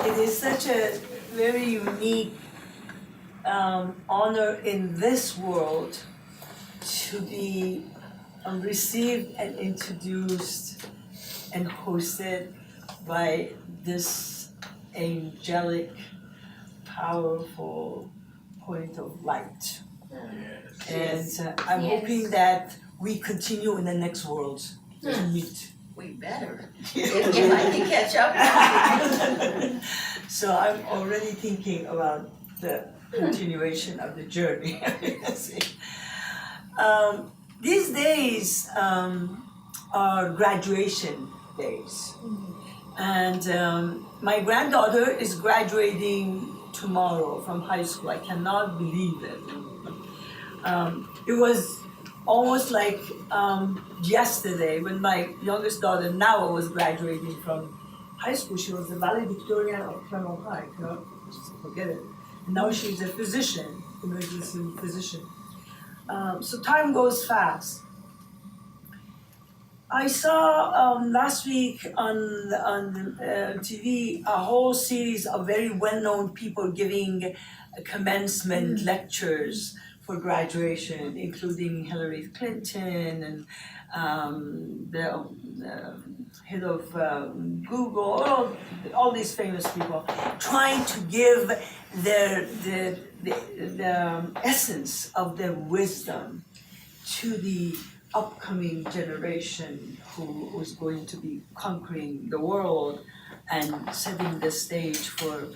It is such a very unique honor in this world to be received and introduced and hosted by this angelic, powerful point of light. And I'm hoping that we continue in the next world to meet. We better, if I can catch up. So I'm already thinking about the continuation of the journey. These days are graduation days. And my granddaughter is graduating tomorrow from high school. I cannot believe it. It was almost like yesterday when my youngest daughter Nawa was graduating from high school. She was the valedictorian of Claremont High. Just forget it. And now she's a physician, emergency physician. So time goes fast. I saw last week on TV a whole series of very well-known people giving commencement lectures for graduation, including Hillary Clinton and the head of Google, all these famous people, trying to give the essence of their wisdom to the upcoming generation who is going to be conquering the world and setting the stage for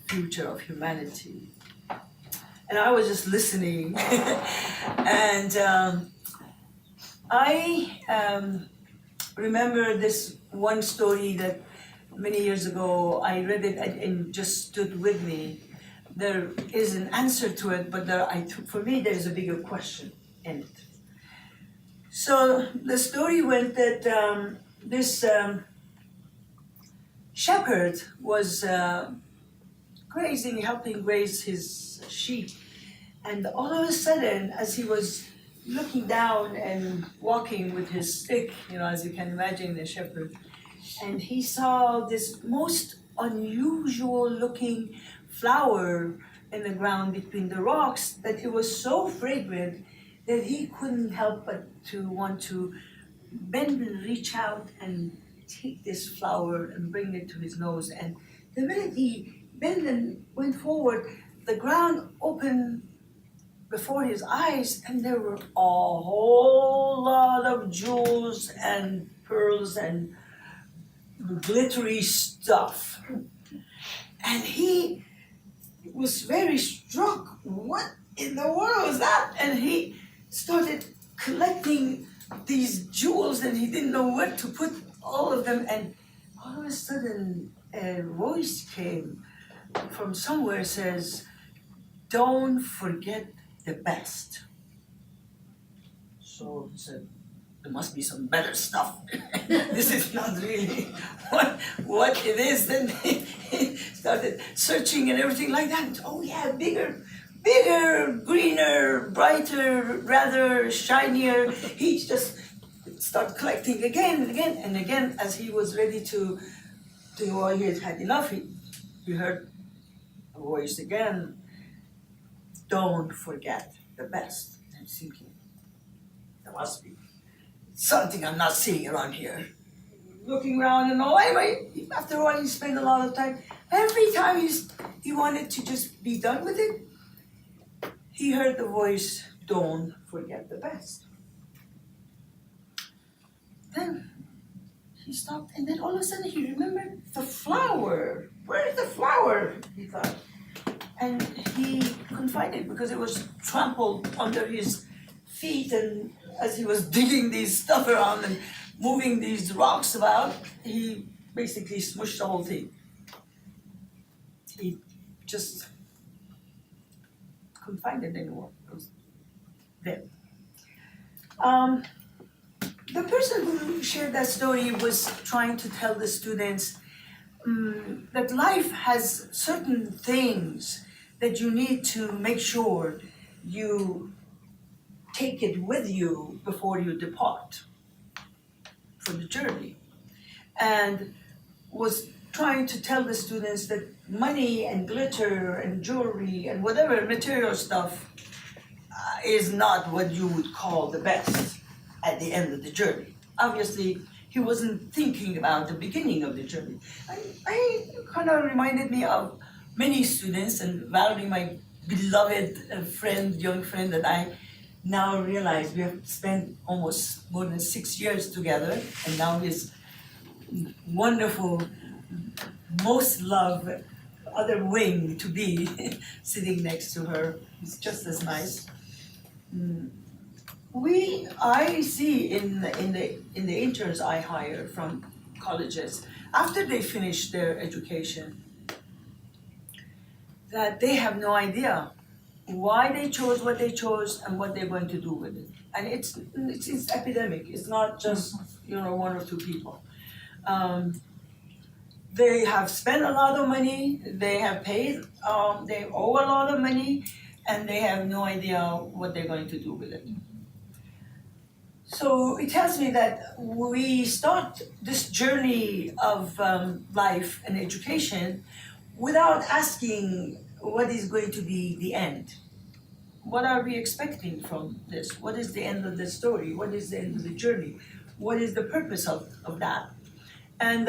future of humanity. And I was just listening, and I remember this one story that many years ago I read it and just stood with me. There is an answer to it, but for me there is a bigger question in it. So the story went that this shepherd was helping graze his sheep. And all of a sudden, as he was looking down and walking with his stick, as you can imagine, the shepherd, and he saw this most unusual looking flower in the ground between the rocks that it was so fragrant that he couldn't help but to want to bend and reach out and take this flower and bring it to his nose. And the minute he bent and went forward, the ground opened before his eyes, and there were a whole lot of jewels and pearls and glittery stuff. And he was very struck. What in the world was that? And he started collecting these jewels, and he didn't know where to put all of them. And all of a sudden, a voice came from somewhere, says, "Don't forget the best." So he said, there must be some better stuff. This is not really what it is. Then he started searching and everything like that. Oh yeah, bigger, greener, brighter, rather shinier. He just started collecting again and again and again. As he was ready to he had had enough, he heard a voice again, "Don't forget the best." And thinking, there must be something I'm not seeing around here. Looking around and all, anyway, after all, he spent a lot of time. Every time he wanted to just be done with it, he heard the voice, "Don't forget the best." Then he stopped, and then all of a sudden he remembered the flower. Where's the flower? He thought. And he couldn't find it because it was trampled under his feet, and as he was digging these stuff around and moving these rocks about, he basically smushed the whole thing. He just couldn't find it anymore. It was there. The person who shared that story was trying to tell the students that life has certain things that you need to make sure you take it with you before you depart for the journey. And was trying to tell the students that money and glitter and jewelry and whatever material stuff is not what you would call the best at the end of the journey. Obviously, he wasn't thinking about the beginning of the journey. I kind of reminded me of many students, and Valerie, my beloved friend, young friend that I now realize we have spent almost more than 6 years together, and now his wonderful, most loved other wing to be sitting next to her. He's just as nice. I see in the interns I hire from colleges, after they finish their education, that they have no idea why they chose what they chose and what they're going to do with it. And it's epidemic. It's not just one or two people. They have spent a lot of money. They have paid. They owe a lot of money, and they have no idea what they're going to do with it. So it tells me that we start this journey of life and education without asking what is going to be the end. What are we expecting from this? What is the end of the story? What is the end of the journey? What is the purpose of that? And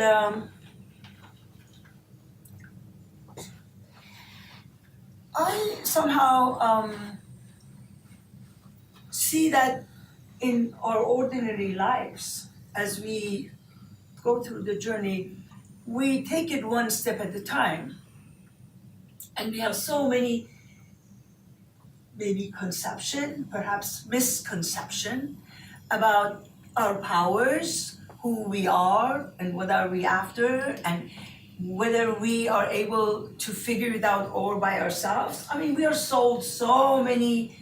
I somehow see that in our ordinary lives, as we go through the journey, we take it one step at a time. And we have so many, maybe conception, perhaps misconception about our powers, who we are, and what are we after, and whether we are able to figure it out all by ourselves. I mean, we are sold so many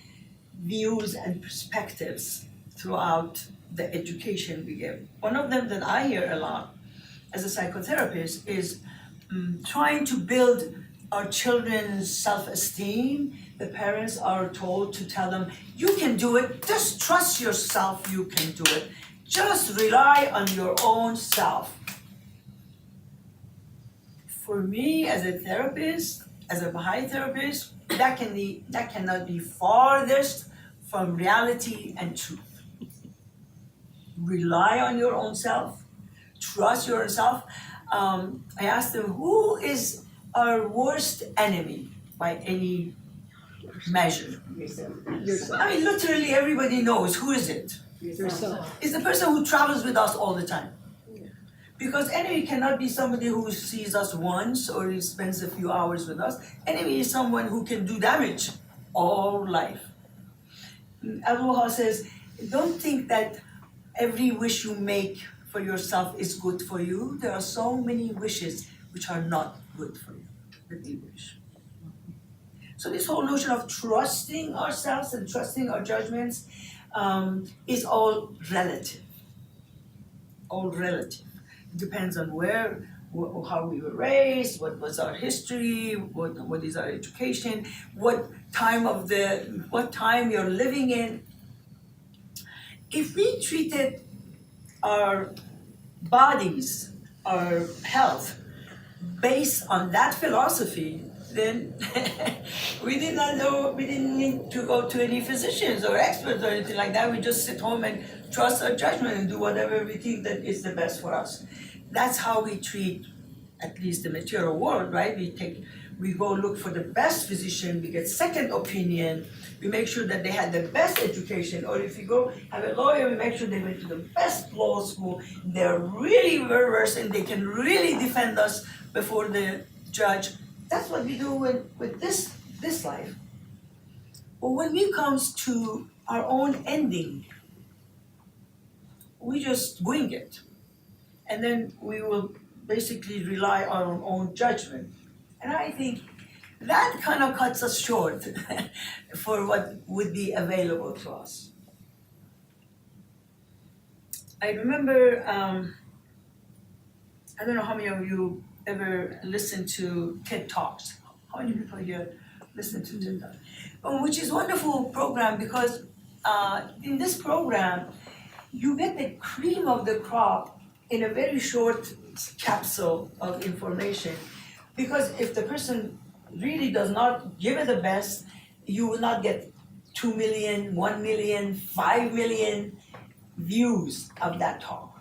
views and perspectives throughout the education we give. One of them that I hear a lot as a psychotherapist is trying to build our children's self-esteem. The parents are told to tell them, you can do it, just trust yourself, you can do it. Just rely on your own self. For me, as a therapist, as a Baha'i therapist, that cannot be farthest from reality and truth. Rely on your own self, trust yourself. I asked them, who is our worst enemy by any measure? Yourself. I mean, literally everybody knows. Who is it? Yourself. It's the person who travels with us all the time. Because enemy cannot be somebody who sees us once or he spends a few hours with us. Enemy is someone who can do damage all life. Al-Waha says, don't think that every wish you make for yourself is good for you. There are so many wishes which are not good for you that we wish. So this whole notion of trusting ourselves and trusting our judgments is all relative. All relative. It depends on where, how we were raised, what was our history, what is our education, what time you're living in. If we treated our bodies, our health, based on that philosophy, then we didn't need to go to any physicians or experts or anything like that. We just sit home and trust our judgment and do whatever we think that is the best for us. That's how we treat at least the material world, right? We go look for the best physician, we get second opinion, we make sure that they had the best education, or if you go have a lawyer, we make sure they went to the best law school, they're really well versed and they can really defend us before the judge. That's what we do with this life. But when it comes to our own ending, we just wing it. And then we will basically rely on our own judgment. And I think that kind of cuts us short for what would be available to us. I remember, I don't know how many of you ever listened to TED Talks. How many people here listen to TED Talks? Which is a wonderful program because in this program, you get the cream of the crop in a very short capsule of information. Because if the person really does not give it the best, you will not get 2 million, 1 million, 5 million views of that talk.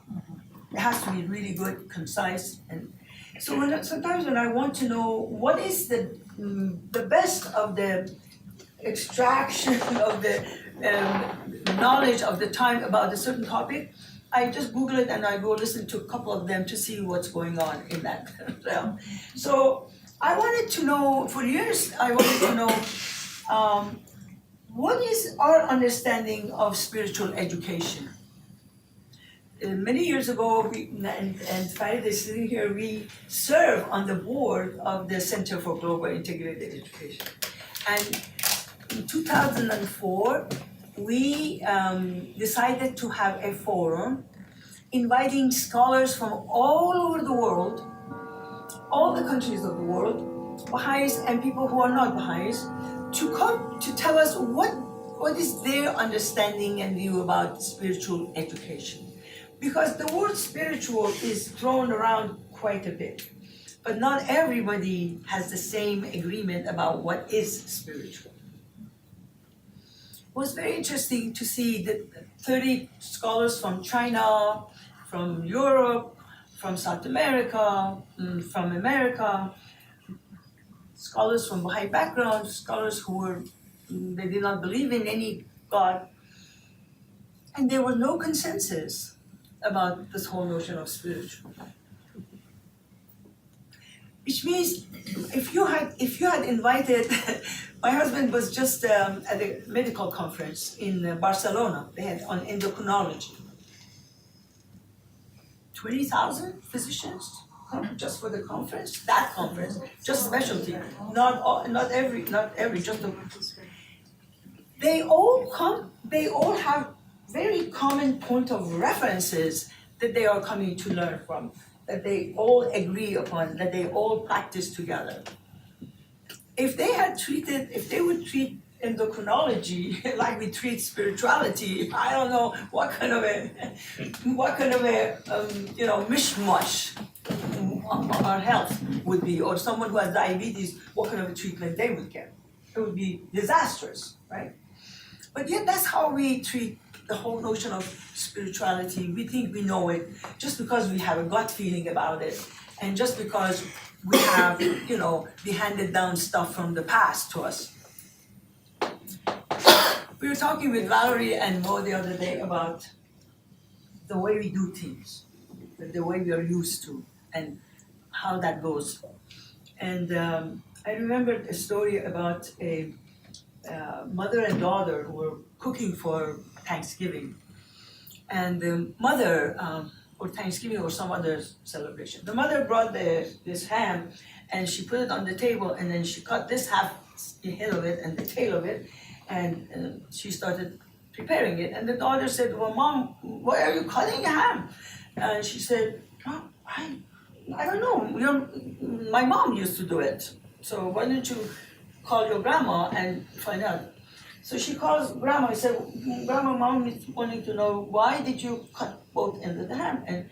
It has to be really good, concise, and so sometimes when I want to know what is the best of the extraction of the knowledge of the time about a certain topic, I just Google it and I go listen to a couple of them to see what's going on in that realm. So I wanted to know, for years, I wanted to know what is our understanding of spiritual education? Many years ago, and Farid is sitting here, we serve on the board of the Center for Global Integrated Education. And in 2004, we decided to have a forum inviting scholars from all over the world, all the countries of the world, Baha'is and people who are not Baha'is, to come to tell us what is their understanding and view about spiritual education. Because the word spiritual is thrown around quite a bit, but not everybody has the same agreement about what is spiritual. It was very interesting to see that 30 scholars from China, from Europe, from South America, from America, scholars from Baha'i background, scholars who they did not believe in any God, and there was no consensus about this whole notion of spiritual. Which means if you had invited, my husband was just at a medical conference in Barcelona. They had on endocrinology. 20,000 physicians come just for the conference. That conference, just specialty. Not every, just the. They all come. They all have very common point of references that they are coming to learn from, that they all agree upon, that they all practice together. If they would treat endocrinology like we treat spirituality, I don't know what kind of a mishmash our health would be, or someone who has diabetes, what kind of a treatment they would get. It would be disastrous, right? But yet that's how we treat the whole notion of spirituality. We think we know it just because we have a gut feeling about it, and just because we have, we handed down stuff from the past to us. We were talking with Valerie and Mo the other day about the way we do things, the way we are used to, and how that goes. And I remembered a story about a mother and daughter who were cooking for Thanksgiving. And the mother, or Thanksgiving or some other celebration, the mother brought this ham and she put it on the table, and then she cut this half, the head of it and the tail of it, and she started preparing it. And the daughter said, "Well, Mom, why are you cutting a ham?" And she said, "Oh, I don't know. My mom used to do it. So why don't you call your grandma and find out?" So she calls grandma and said, "Grandma, Mom is wanting to know, why did you cut both ends of the ham?" And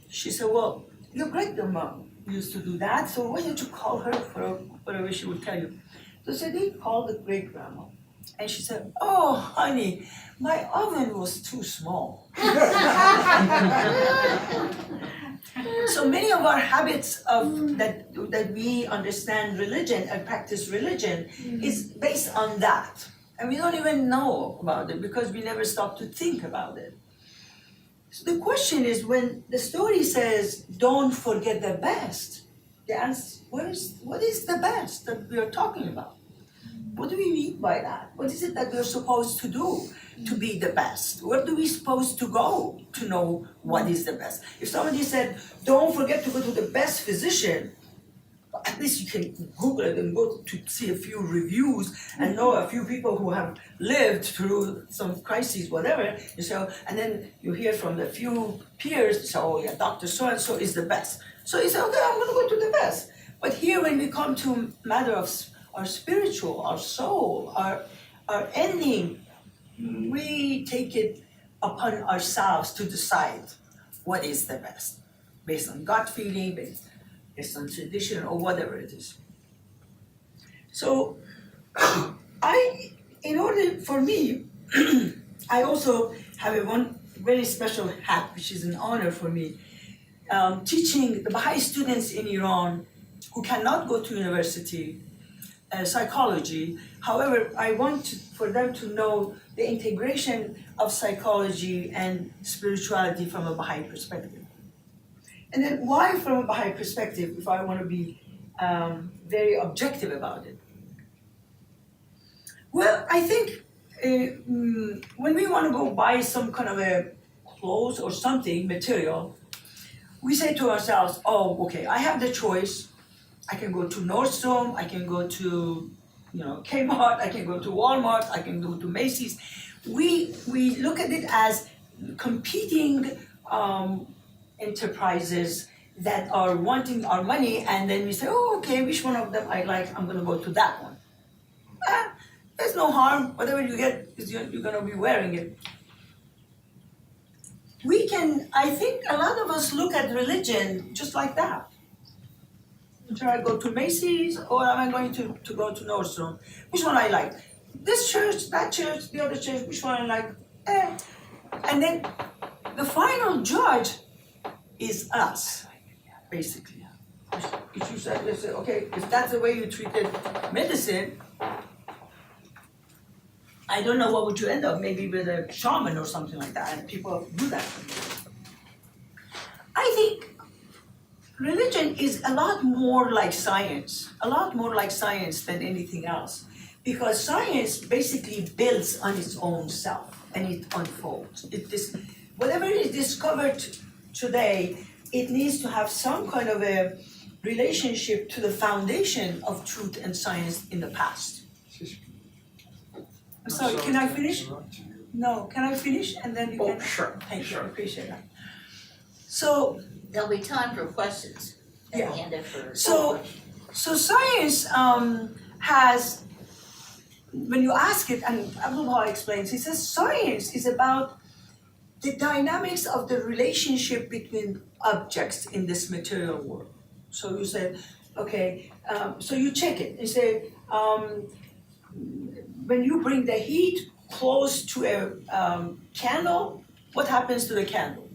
she said, "Well, your great-grandma used to do that, so why don't you call her for whatever she would tell you?" So they called the great-grandma. And she said, "Oh, honey, my oven was too small." So many of our habits of that we understand religion and practice religion is based on that. And we don't even know about it because we never stop to think about it. So the question is, when the story says, "Don't forget the best," the answer, what is the best that we are talking about? What do we mean by that? What is it that we're supposed to do to be the best? Where do we supposed to go to know what is the best? If somebody said, "Don't forget to go to the best physician," at least you can Google it and go to see a few reviews and know a few people who have lived through some crises, whatever. And then you hear from the few peers, so, "Oh yeah, Dr. So-and-so is the best." So you say, "Okay, I'm gonna go to the best." But here when we come to matter of our spiritual, our soul, our ending, we take it upon ourselves to decide what is the best, based on gut feeling, based on tradition, or whatever it is. So in order for me, I also have one very special hat, which is an honor for me, teaching the Baha'i students in Iran who cannot go to university, psychology. However, I want for them to know the integration of psychology and spirituality from a Baha'i perspective. And then why from a Baha'i perspective, if I want to be very objective about it? Well, I think when we want to go buy some kind of a clothes or something, material, we say to ourselves, oh, okay, I have the choice. I can go to Nordstrom, I can go to Kmart, I can go to Walmart, I can go to Macy's. We look at it as competing enterprises that are wanting our money, and then we say, oh, okay, which one of them I like, I'm gonna go to that one. There's no harm, whatever you get, you're gonna be wearing it. I think a lot of us look at religion just like that. Should I go to Macy's or am I going to go to Nordstrom? Which one I like? This church, that church, the other church, which one I like? And then the final judge is us, basically. If you say, okay, if that's the way you treated medicine, I don't know what would you end up, maybe with a shaman or something like that, and people do that. I think religion is a lot more like science than anything else, because science basically builds on its own self and it unfolds. Whatever is discovered today, it needs to have some kind of a relationship to the foundation of truth and science in the past. I'm sorry, can I finish? No, can I finish and then you can? Sure. Thank you, I appreciate that. So, There'll be time for questions at the end of her. So science has, when you ask it, and Abdul Baha explains, he says science is about the dynamics of the relationship between objects in this material world. So you say, okay, so you check it. You say, when you bring the heat close to a candle, what happens to the candle?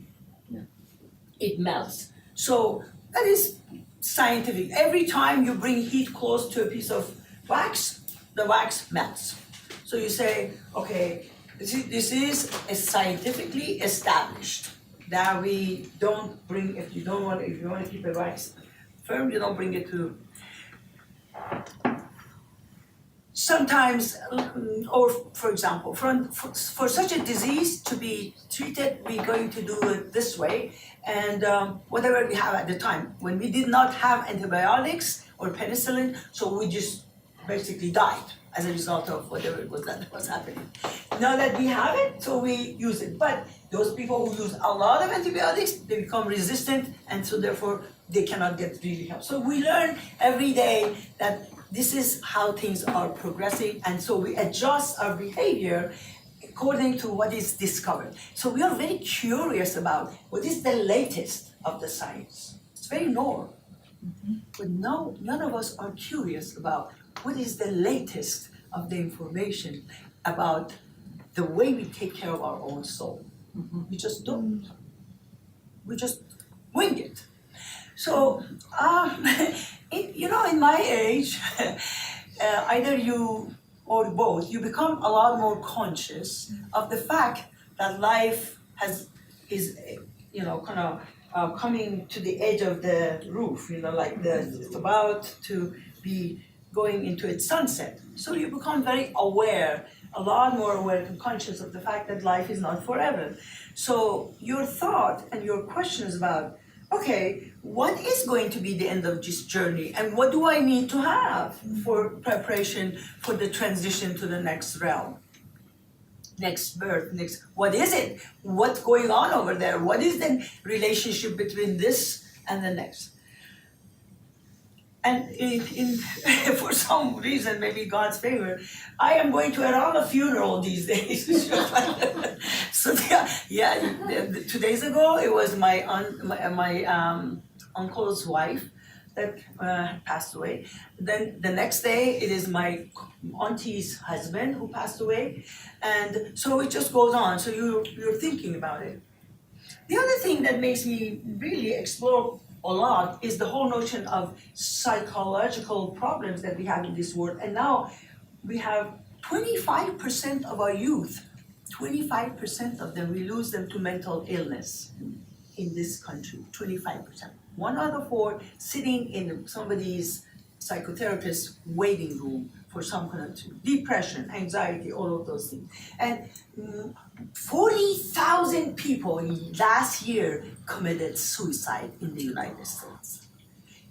It melts. So that is scientific. Every time you bring heat close to a piece of wax, the wax melts. So you say, okay, this is scientifically established that we don't bring, if you want to keep a wax firm, you don't bring it to. Sometimes, or for example, for such a disease to be treated, we're going to do it this way, and whatever we have at the time. When we did not have antibiotics or penicillin, so we just basically died as a result of whatever it was that was happening. Now that we have it, so we use it. But those people who use a lot of antibiotics, they become resistant, and so therefore they cannot get really help. So we learn every day that this is how things are progressing, and so we adjust our behavior according to what is discovered. So we are very curious about what is the latest of the science. It's very normal. But no, none of us are curious about what is the latest of the information about the way we take care of our own soul. We just don't. We just wing it. So, in my age, either you or both, you become a lot more conscious of the fact that life is coming to the edge of the roof, it's about to be going into its sunset. So you become very aware, a lot more aware and conscious of the fact that life is not forever. So your thought and your questions about, okay, what is going to be the end of this journey, and what do I need to have for preparation for the transition to the next realm? Next birth, what is it? What's going on over there? What is the relationship between this and the next? And for some reason, maybe God's favor, I am going to a funeral these days. So Yeah, 2 days ago, it was my uncle's wife that passed away. Then the next day, it is my auntie's husband who passed away. And so it just goes on, so you're thinking about it. The other thing that makes me really explore a lot is the whole notion of psychological problems that we have in this world. And now we have 25% of our youth, 25% of them, we lose them to mental illness in this country, 25%. 1 out of 4 sitting in somebody's psychotherapist waiting room for some kind of depression, anxiety, all of those things. And 40,000 people last year committed suicide in the United States.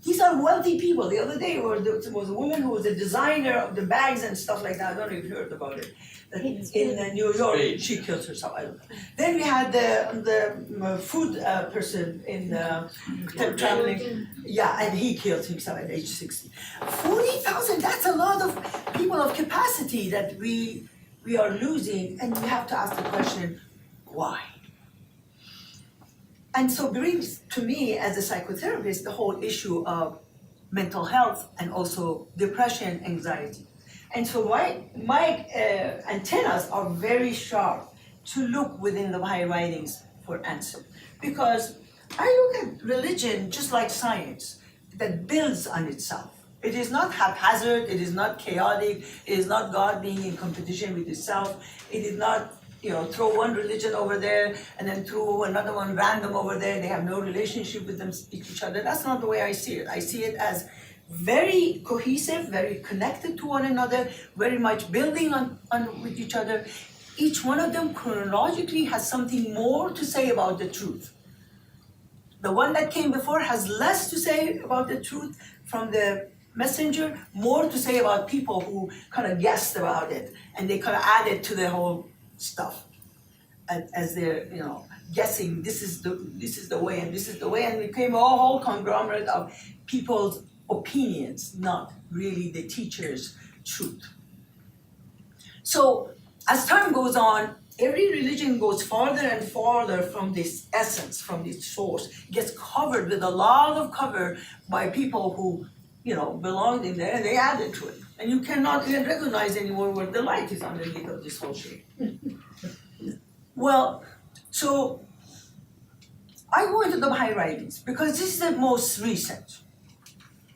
These are wealthy people. The other day there was a woman who was a designer of the bags and stuff like that. I don't know if you heard about it. In New York, she killed herself. I don't know. Then we had the food person in traveling. Yeah, and he killed himself at age 60. 40,000, that's a lot of people of capacity that we are losing, and we have to ask the question, why? And so brings to me as a psychotherapist the whole issue of mental health and also depression, anxiety. And so my antennas are very sharp to look within the Baha'i writings for answer. Because I look at religion just like science that builds on itself. It is not haphazard, it is not chaotic, it is not God being in competition with itself, it is not throw one religion over there and then throw another one random over there. They have no relationship with each other. That's not the way I see it. I see it as very cohesive, very connected to one another, very much building on with each other. Each one of them chronologically has something more to say about the truth. The one that came before has less to say about the truth from the messenger, more to say about people who kind of guessed about it and they kind of added to the whole stuff as they're guessing this is the way and this is the way, and it became a whole conglomerate of people's opinions, not really the teacher's truth. So as time goes on, every religion goes farther and farther from this essence, from this source. It gets covered with a lot of cover by people who belonged in there, and they added to it. And you cannot even recognize anymore where the light is underneath of this whole shape. Well, so I go into the Baha'i writings because this is the most recent.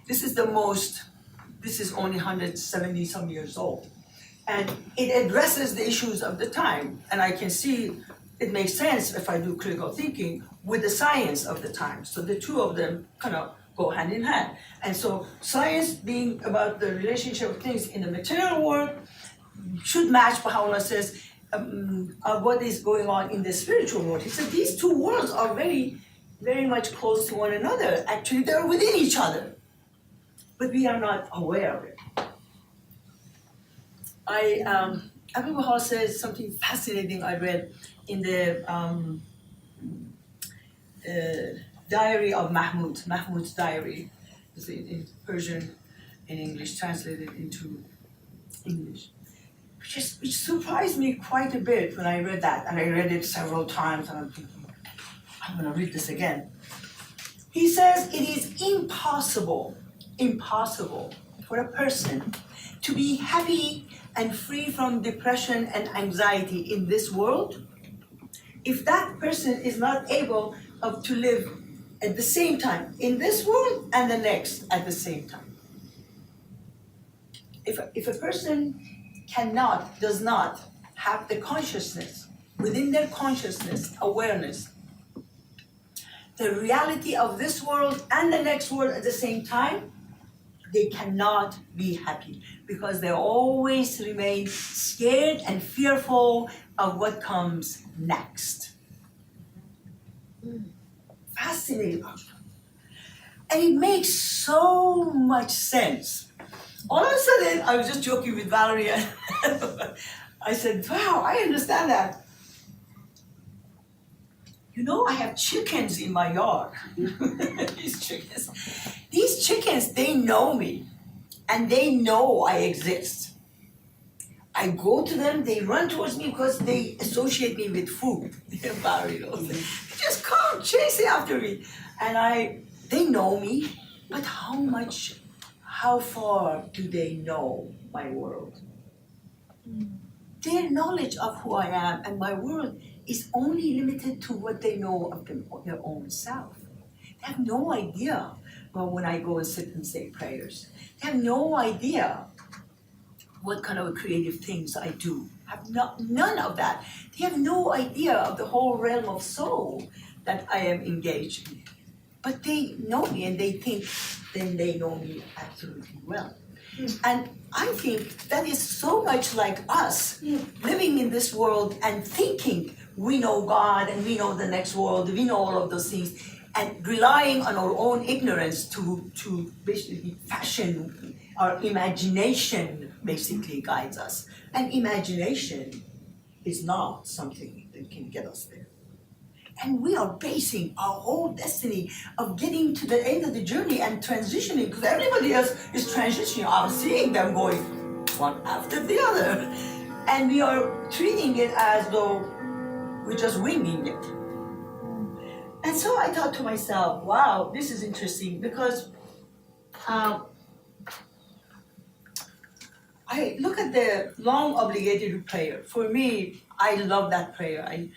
This is only 170 some years old. And it addresses the issues of the time. And I can see it makes sense if I do critical thinking with the science of the time. So the two of them kind of go hand in hand. And so science being about the relationship of things in the material world should match, Baha'u'llah says, what is going on in the spiritual world. He said these two worlds are very, very much close to one another. Actually, they're within each other. But we are not aware of it. Abu Baha says something fascinating I read in the diary of Mahmud's diary. It's in Persian, in English, translated into English. Which surprised me quite a bit when I read that, and I read it several times, and I'm thinking, I'm gonna read this again. He says it is impossible for a person to be happy and free from depression and anxiety in this world if that person is not able to live at the same time in this world and the next at the same time. If a person does not have the consciousness, within their consciousness, awareness, the reality of this world and the next world at the same time, they cannot be happy because they always remain scared and fearful of what comes next. Fascinating. And it makes so much sense. All of a sudden, I was just joking with Valerie. I said, wow, I understand that. I have chickens in my yard. These chickens, they know me, and they know I exist. I go to them, they run towards me because they associate me with food. They're Bahari, They just come chasing after me. And they know me, but how far do they know my world? Their knowledge of who I am and my world is only limited to what they know of their own self. They have no idea. Well, when I go and sit and say prayers, they have no idea what kind of creative things I do. None of that. They have no idea of the whole realm of soul that I am engaged in. But they know me and they think then they know me absolutely well. And I think that is so much like us living in this world and thinking we know God and we know the next world, we know all of those things, and relying on our own ignorance to basically fashion our imagination basically guides us. And imagination is not something that can get us there. And we are basing our whole destiny of getting to the end of the journey and transitioning, because everybody else is transitioning. I'm seeing them going one after the other. And we are treating it as though we're just winging it. And so I thought to myself, wow, this is interesting, because I look at the long obligatory prayer. For me, I love that prayer. I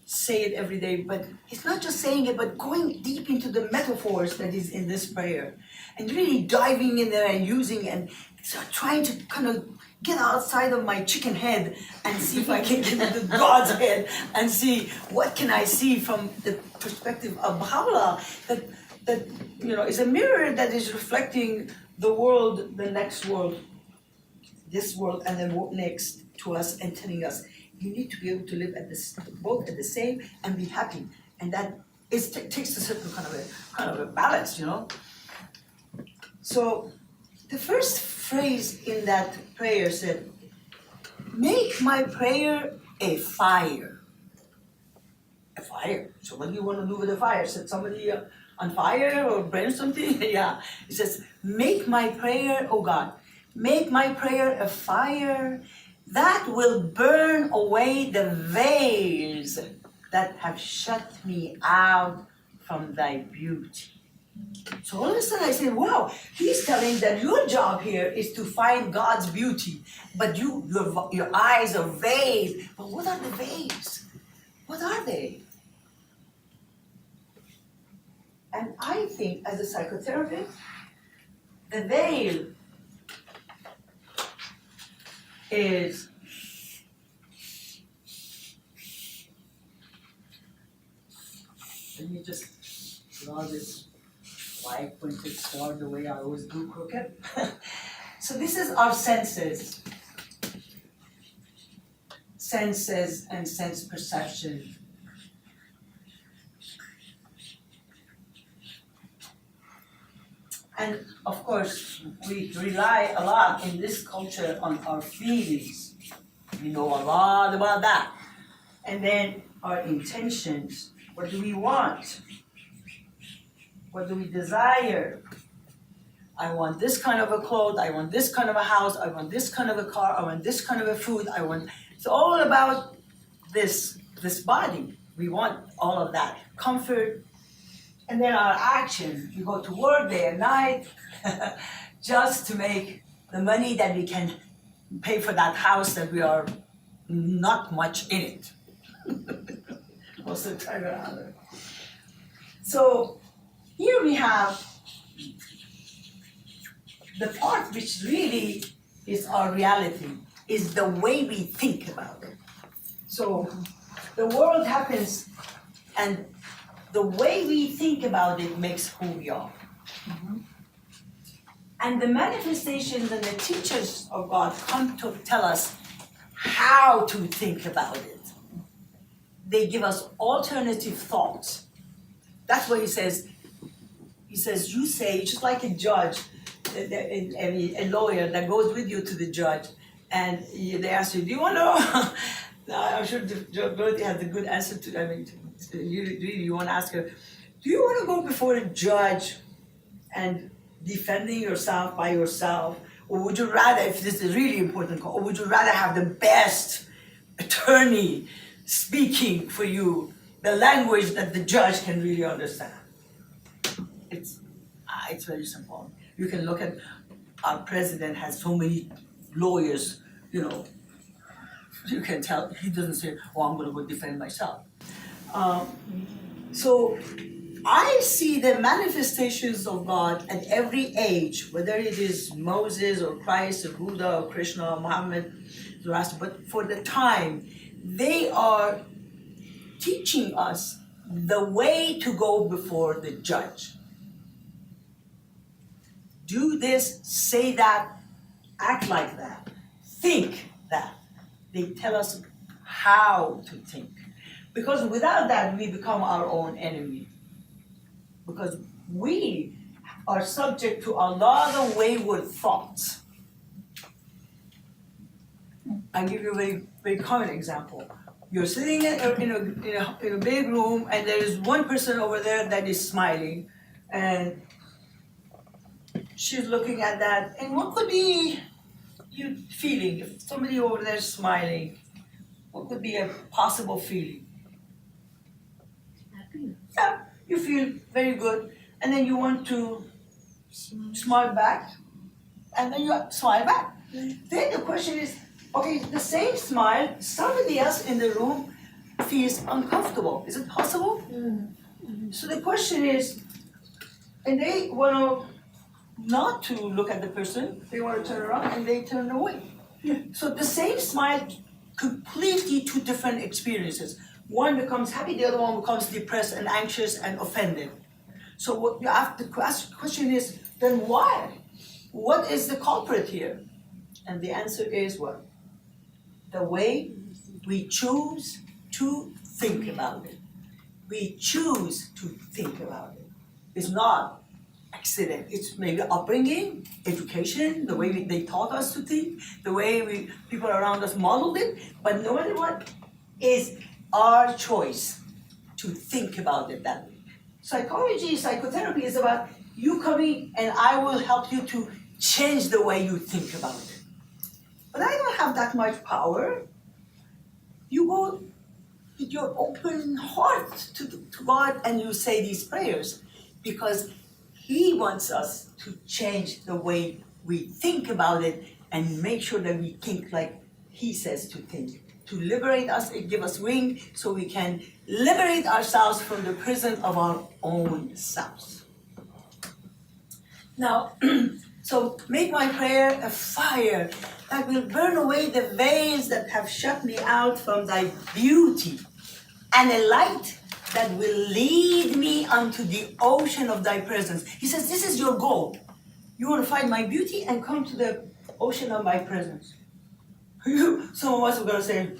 say it every day, but it's not just saying it, but going deep into the metaphors that is in this prayer and really diving in there and using and so trying to kind of get outside of my chicken head and see if I can get into God's head and see what can I see from the perspective of Baha'u'llah that is a mirror that is reflecting the world, the next world, this world, and then next to us, and telling us you need to be able to live both at the same and be happy, and that takes a certain kind of a balance, So the first phrase in that prayer said, "Make my prayer a fire." A fire. So what do you want to do with a fire? Set somebody on fire or burn something? Yeah. It says, "Make my prayer, oh God, make my prayer a fire that will burn away the veils that have shut me out from thy beauty." So all of a sudden I said, wow, he's telling that your job here is to find God's beauty, but your eyes are veiled. But what are the veils? What are they? And I think as a psychotherapist, the veil is let me just draw this five-pointed star the way I always do crooked. So this is our senses and sense perception. And of course, we rely a lot in this culture on our feelings. We know a lot about that. And then our intentions. What do we want? What do we desire? I want this kind of a clothes, I want this kind of a house, I want this kind of a car, I want this kind of a food, it's all about this body. We want all of that. Comfort. And then our action, we go to work day and night just to make the money that we can pay for that house that we are not much in it. Most of the time around it. So here we have the part which really is our reality, is the way we think about it. So the world happens and the way we think about it makes who we are. Mm-hmm. And the manifestations and the teachers of God come to tell us how to think about it. They give us alternative thoughts. That's what he says. He says, you say, just like a judge, a lawyer that goes with you to the judge, and they ask you, do you want to know? I'm sure Dorothy has a good answer to, you want to ask her, do you want to go before a judge and defending yourself by yourself? Or would you rather, if this is a really important call, or would you rather have the best attorney speaking for you the language that the judge can really understand? It's very simple. You can look at our president has so many lawyers, you can tell he doesn't say, oh, I'm gonna go defend myself. So I see the manifestations of God at every age, whether it is Moses or Christ or Buddha or Krishna or Muhammad, Zoroaster, but for the time, they are teaching us the way to go before the judge. Do this, say that, act like that, think that. They tell us how to think. Because without that, we become our own enemy. Because we are subject to a lot of wayward thoughts. I'll give you a very, very common example. You're sitting in a big room, and there is one person over there that is smiling, and she's looking at that. And what could be you feeling if somebody over there is smiling? What could be a possible feeling? Yeah, you feel very good, and then you want to smile back, and then you smile back. Then the question is, okay, the same smile, somebody else in the room feels uncomfortable. Is it possible? So the question is, and they want to not to look at the person, they want to turn around and they turn away. So the same smile, completely two different experiences. One becomes happy, the other one becomes depressed and anxious and offended. So what you have to ask the question is, then why? What is the culprit here? And the answer is what? The way we choose to think about it. We choose to think about it. It's not accident. It's maybe upbringing, education, the way they taught us to think, the way people around us modeled it. But no matter what, is our choice to think about it that way. Psychology, psychotherapy is about you coming and I will help you to change the way you think about it. But I don't have that much power. You go with your open heart to God and you say these prayers because He wants us to change the way we think about it and make sure that we think like He says to think. To liberate us and give us wing so we can liberate ourselves from the prison of our own selves. Now, so make my prayer a fire that will burn away the veils that have shut me out from thy beauty, and a light that will lead me unto the ocean of thy presence. He says, this is your goal. You want to find my beauty and come to the ocean of my presence. Some of us are going to say,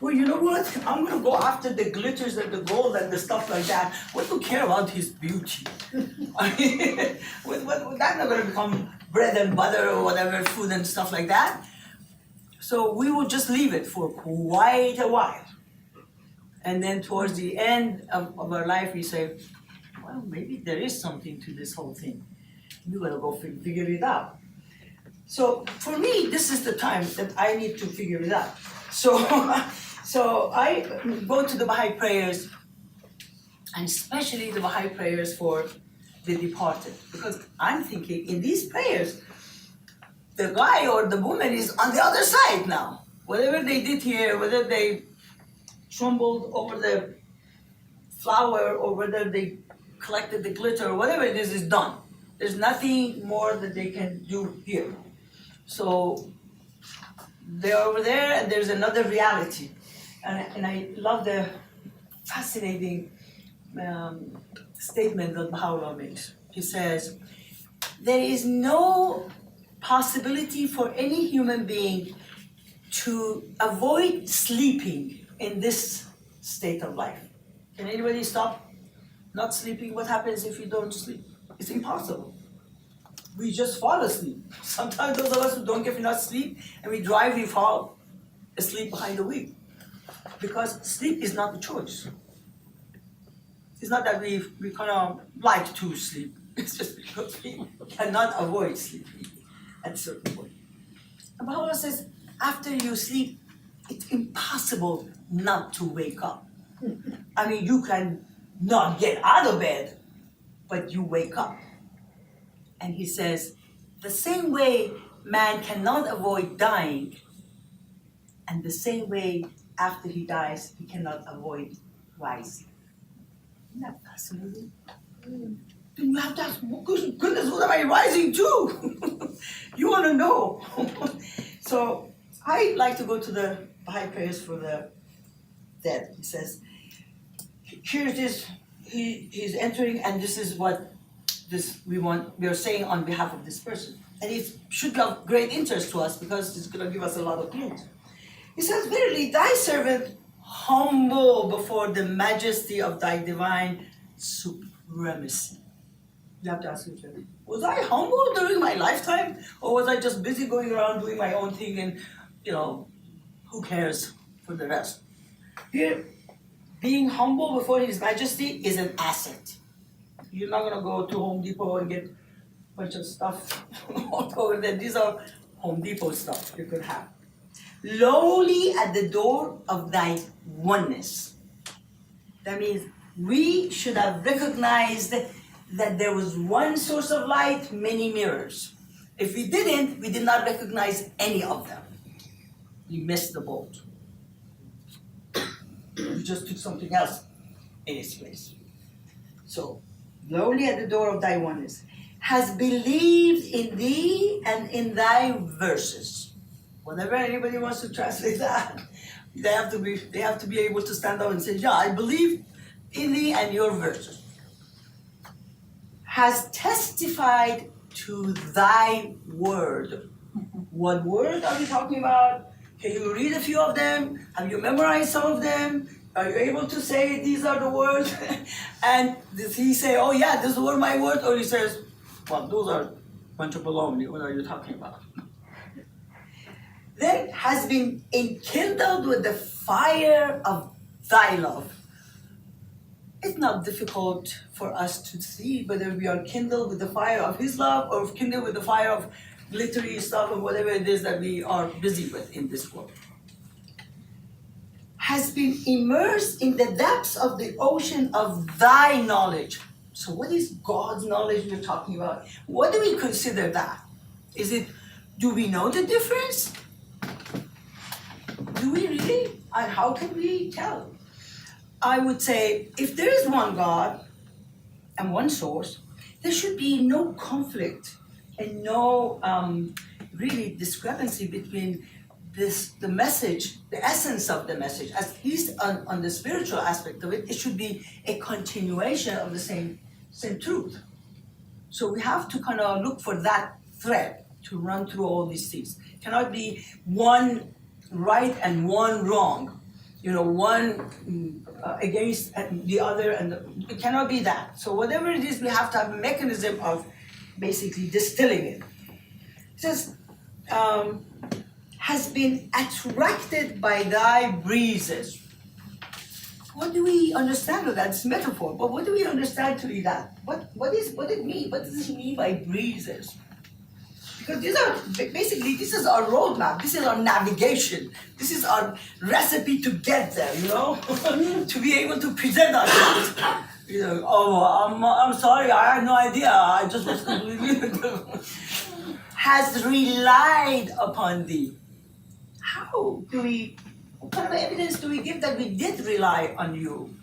well, you know what? I'm going to go after the glitters and the gold and the stuff like that. What do you care about his beauty? I mean, that's not going to become bread and butter or whatever, food and stuff like that. So we will just leave it for quite a while. And then towards the end of our life, we say, well, maybe there is something to this whole thing. We're going to go figure it out. So for me, this is the time that I need to figure it out. So I go to the Baha'i prayers, and especially the Baha'i prayers for the departed. Because I'm thinking, in these prayers, the guy or the woman is on the other side now. Whatever they did here, whether they trembled over the flower or whether they collected the glitter or whatever it is done. There's nothing more that they can do here. So they're over there and there's another reality. And I love the fascinating statement that Baha'u'llah makes. He says, there is no possibility for any human being to avoid sleeping in this state of life. Can anybody stop not sleeping? What happens if you don't sleep? It's impossible. We just fall asleep. Sometimes those of us who don't get enough sleep and we drive, we fall asleep behind the wheel. Because sleep is not a choice. It's not that we kind of like to sleep. It's just because we cannot avoid sleeping. at a certain point. And Baha'u'llah says, after you sleep, it's impossible not to wake up. I mean, you can not get out of bed, but you wake up. And he says, the same way man cannot avoid dying, and the same way after he dies, he cannot avoid rising. Isn't that fascinating? Then you have to ask, goodness, what am I rising to? You want to know. So I like to go to the Baha'i prayers for the dead. He says, here's this, he's entering, and this is what we are saying on behalf of this person. And it should be of great interest to us because it's going to give us a lot of clues. He says, verily, thy servant humble before the majesty of thy divine supremacy. You have to ask yourself, was I humble during my lifetime? Or was I just busy going around doing my own thing and, who cares for the rest? Here, being humble before His Majesty is an asset. You're not going to go to Home Depot and get a bunch of stuff over there. These are Home Depot stuff you could have. Lowly at the door of thy oneness. That means we should have recognized that there was one source of light, many mirrors. If we didn't, we did not recognize any of them. We missed the boat. We just took something else in its place. So, lowly at the door of thy oneness, has believed in thee and in thy verses. Whenever anybody wants to translate that, they have to be able to stand up and say, yeah, I believe in thee and your verses. Has testified to thy word. What word are we talking about? Can you read a few of them? Have you memorized some of them? Are you able to say these are the words? And does he say, oh yeah, these were my words? Or he says, well, those are a bunch of baloney. What are you talking about? Then has been enkindled with the fire of thy love. It's not difficult for us to see whether we are kindled with the fire of His love or kindled with the fire of glittery stuff or whatever it is that we are busy with in this world. Has been immersed in the depths of the ocean of thy knowledge. So what is God's knowledge we're talking about? What do we consider that? Do we know the difference? Do we really? And how can we tell? I would say, if there is one God and one source, there should be no conflict and no really discrepancy between the message, the essence of the message, at least on the spiritual aspect of it. It should be a continuation of the same truth. So we have to kind of look for that thread to run through all these things. It cannot be one right and one wrong. One against the other, and it cannot be that. So whatever it is, we have to have a mechanism of basically distilling it. It says, has been attracted by thy breezes. What do we understand of that? It's metaphor, but what do we understand to be that? What it mean? What does it mean by breezes? Because this is our roadmap, this is our navigation, this is our recipe to get there, to be able to present ourselves. I'm sorry, I had no idea, I just was completely has relied upon thee. What kind of evidence do we give that we did rely on you?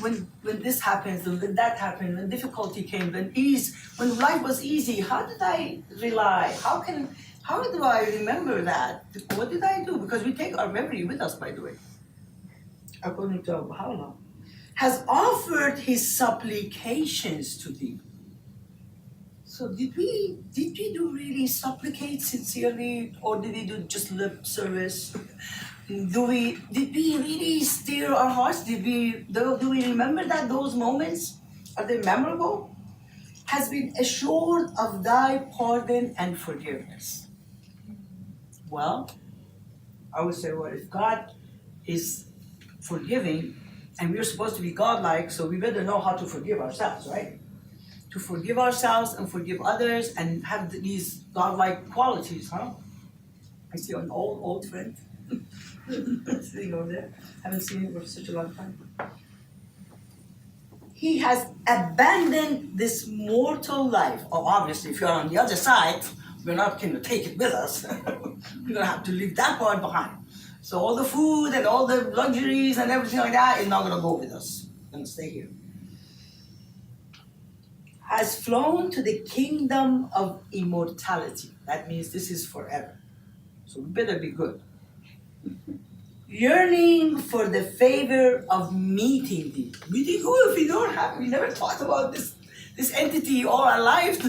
When this happens, when that happened, when difficulty came, when life was easy, how did I rely? How do I remember that? What did I do? Because we take our memory with us, by the way. According to Baha'u'llah, has offered his supplications to thee. So did we really supplicate sincerely, or did we do just lip service? Did we really stir our hearts? Do we remember those moments? Are they memorable? Has been assured of thy pardon and forgiveness. Well, I would say, well, if God is forgiving, and we're supposed to be godlike, so we better know how to forgive ourselves, right? to forgive ourselves and forgive others and have these godlike qualities, huh? I see an old friend sitting over there. Haven't seen him for such a long time. He has abandoned this mortal life. Oh, obviously, if you're on the other side, we're not going to take it with us. We're going to have to leave that part behind. So all the food and all the luxuries and everything like that is not going to go with us. It's going to stay here. Has flown to the kingdom of immortality. That means this is forever. So we better be good. Yearning for the favor of meeting thee. Meeting who if we don't have, we never thought about this entity all our life,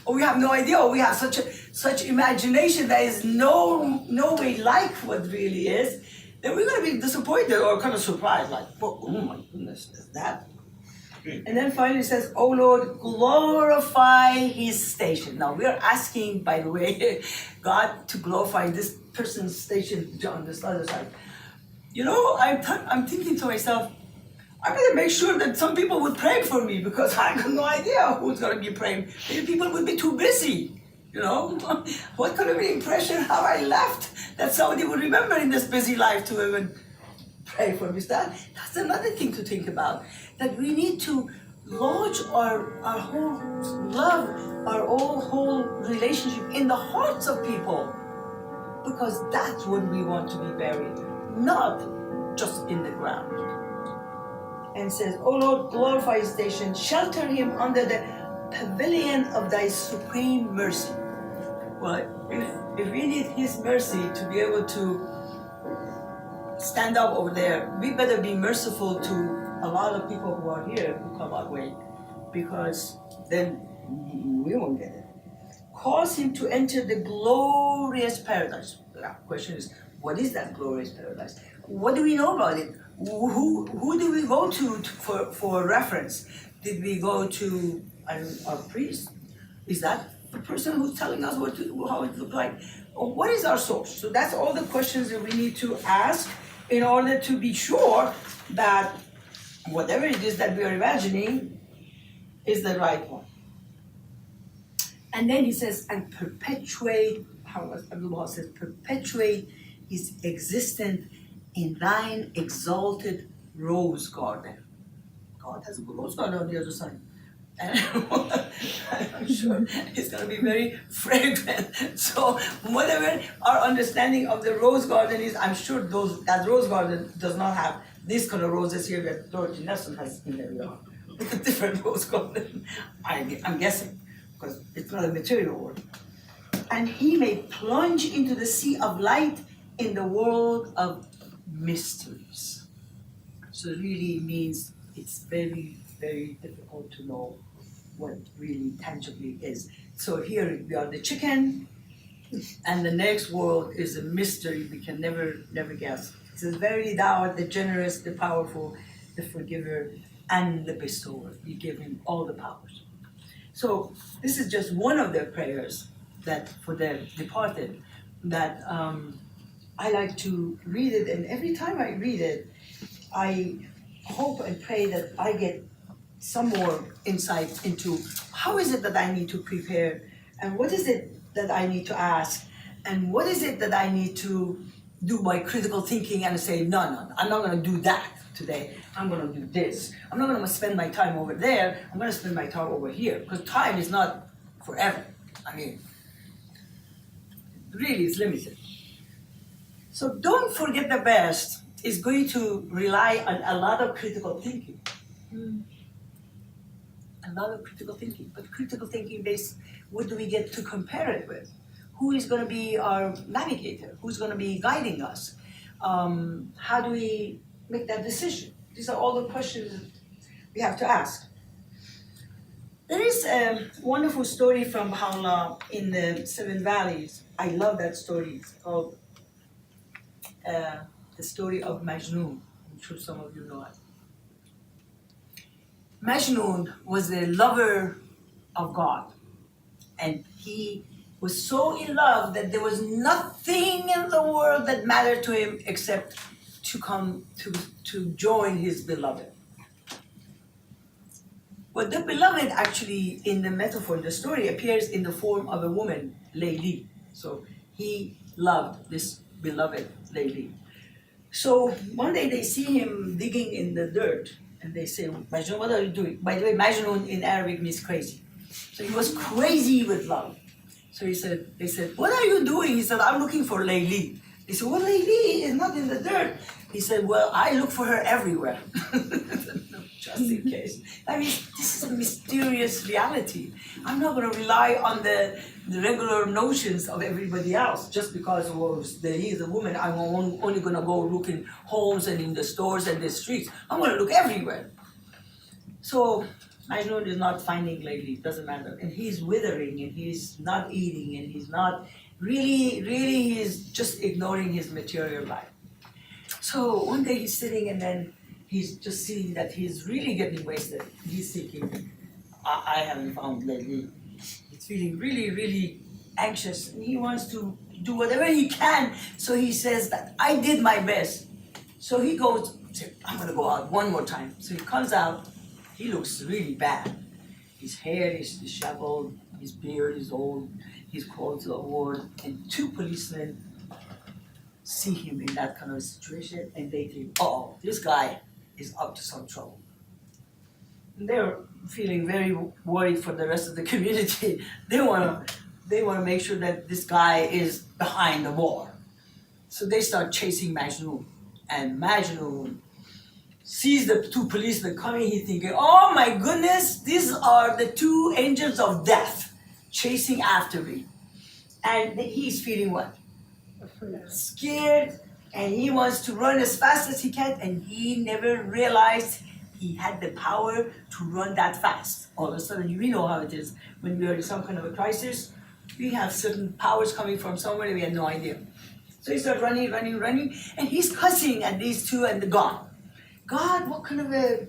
or we have no idea, or we have such imagination that is no way like what really is, then we're gonna be disappointed or kind of surprised, like, oh my goodness, is that? And then finally it says, oh Lord, glorify his station. Now we are asking, by the way, God to glorify this person's station on this other side. You know, I'm thinking to myself, I better make sure that some people would pray for me because I have no idea who's going to be praying. Maybe people would be too busy, you know. What kind of an impression have I left that somebody would remember in this busy life to even pray for me? That's another thing to think about, that we need to lodge our whole love, our whole relationship in the hearts of people, because that's when we want to be buried, not just in the ground. And says, O Lord, glorify his station, shelter him under the pavilion of thy supreme mercy. Well, if we need his mercy to be able to stand up over there, we better be merciful to a lot of people who are here who come our way, because then we won't get it. Cause him to enter the glorious paradise. The question is, what is that glorious paradise? What do we know about it? Who do we go to for reference? Did we go to a priest? Is that the person who's telling us how it looks like? Or what is our source? So that's all the questions that we need to ask in order to be sure that whatever it is that we are imagining is the right one. And then he says, and perpetuate, how Abdullah says, perpetuate his existence in thine exalted rose garden. God has a rose garden on the other side. And I'm sure it's going to be very fragrant. So whatever our understanding of the rose garden is, I'm sure that rose garden does not have this kind of roses here that Dorothy Nelson has in her yard. It's a different rose garden, I'm guessing, because it's not a material word. And he may plunge into the sea of light in the world of mysteries. So it really means it's very, very difficult to know what really tangibly is. So here we are the chicken, and the next world is a mystery we can never guess. It says, verily thou art the generous, the powerful, the forgiver, and the bestower. You give him all the powers. So this is just one of the prayers that for the departed that I like to read it, and every time I read it, I hope and pray that I get some more insight into how is it that I need to prepare, and what is it that I need to ask, and what is it that I need to do my critical thinking and say, no, I'm not going to do that today. I'm going to do this. I'm not going to spend my time over there. I'm going to spend my time over here, because time is not forever. I mean, really, it's limited. So don't forget the best is going to rely on a lot of critical thinking. A lot of critical thinking. But critical thinking based, what do we get to compare it with? Who is going to be our navigator? Who's going to be guiding us? How do we make that decision? These are all the questions that we have to ask. There is a wonderful story from Baha'u'llah in the Seven Valleys. I love that story. It's called the story of Majnun. I'm sure some of you know it. Majnun was the lover of God, and he was so in love that there was nothing in the world that mattered to him except to come to join his beloved. But the beloved actually, in the metaphor, the story appears in the form of a woman, Layli. So he loved this beloved Layli. So one day they see him digging in the dirt, and they say, Majnun, what are you doing? By the way, Majnun in Arabic means crazy. So he was crazy with love. So they said, what are you doing? He said, I'm looking for Layli. They said, well, Layli is not in the dirt. He said, well, I look for her everywhere. Just in case. I mean, this is a mysterious reality. I'm not going to rely on the regular notions of everybody else just because Layli is a woman. I'm only going to go look in homes and in the stores and the streets. I'm going to look everywhere. So Majnun is not finding Layli, doesn't matter. And he's withering and he's not eating and he's not really, he's just ignoring his material life. So one day he's sitting and then he's just seeing that he's really getting wasted. He's thinking, I haven't found Layli. He's feeling really anxious and he wants to do whatever he can. So he says that I did my best. So he goes, I'm gonna go out one more time. So he comes out, he looks really bad. His hair is disheveled, his beard is old, his clothes are worn, and two policemen see him in that kind of situation and they think, oh, this guy is up to some trouble. And they're feeling very worried for the rest of the community. They wanna make sure that this guy is behind the wall. So they start chasing Majnun. And Majnun sees the two policemen coming, he's thinking, oh my goodness, these are the two angels of death chasing after me. And he's feeling what? Scared, and he wants to run as fast as he can, and he never realized he had the power to run that fast. All of a sudden, we know how it is when we are in some kind of a crisis. We have certain powers coming from somewhere, we had no idea. So he starts running, and he's cussing at these two and God. God, what kind of a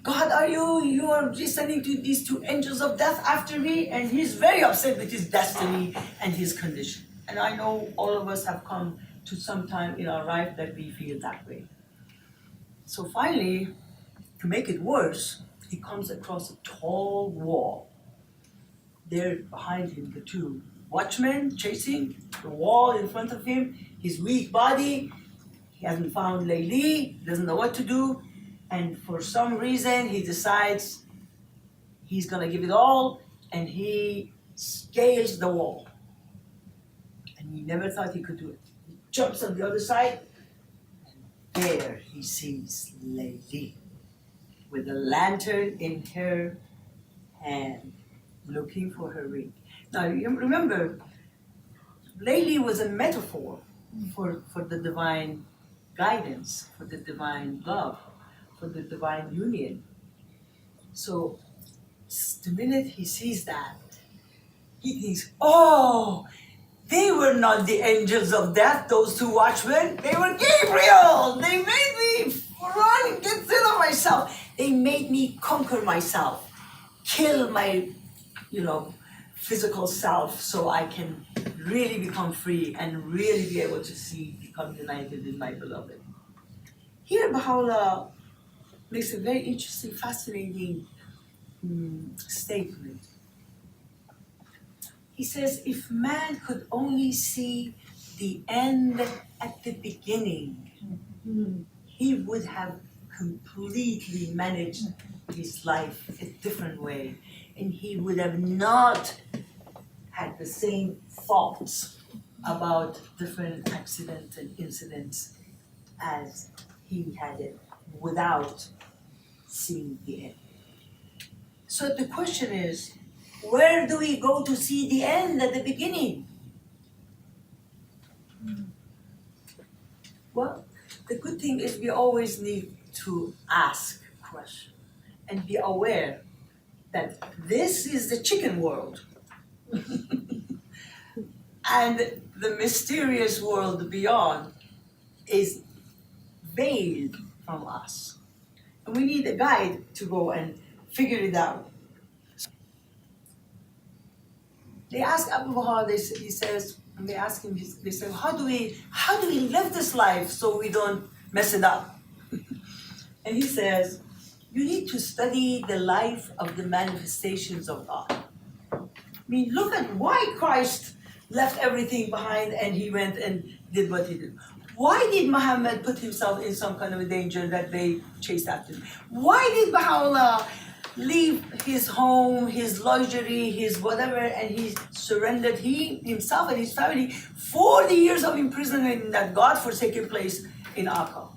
God are you? You are sending to these two angels of death after me? And he's very upset with his destiny and his condition. And I know all of us have come to some time in our life that we feel that way. So finally, to make it worse, he comes across a tall wall. There behind him, the two watchmen chasing the wall in front of him, his weak body. He hasn't found Layli, doesn't know what to do. And for some reason, he decides he's gonna give it all, and he scales the wall. And he never thought he could do it. He jumps on the other side, and there he sees Layli with a lantern in her hand, looking for her ring. Now, you remember, Layli was a metaphor for the divine guidance, for the divine love, for the divine union. So the minute he sees that, he thinks, oh, they were not the angels of death, those two watchmen. They were Gabriel. They made me run, get rid of myself. They made me conquer myself, kill my, physical self so I can really become free and really be able to become united with my beloved. Here, Baha'u'llah makes a very interesting, fascinating statement. He says, if man could only see the end at the beginning, he would have completely managed his life a different way, and he would have not had the same thoughts about different accidents and incidents as he had it without seeing the end. So the question is, where do we go to see the end at the beginning? Well, the good thing is we always need to ask questions and be aware that this is the chicken world. And the mysterious world beyond is veiled from us. And we need a guide to go and figure it out. They ask Abu Baha, they say, how do we live this life so we don't mess it up? And he says, you need to study the life of the manifestations of God. I mean, look at why Christ left everything behind and he went and did what he did. Why did Muhammad put himself in some kind of a danger that they chased after him? Why did Baha'u'llah leave his home, his luxury, his whatever, and he surrendered himself and his family 40 years of imprisonment in that God-forsaken place in Akka?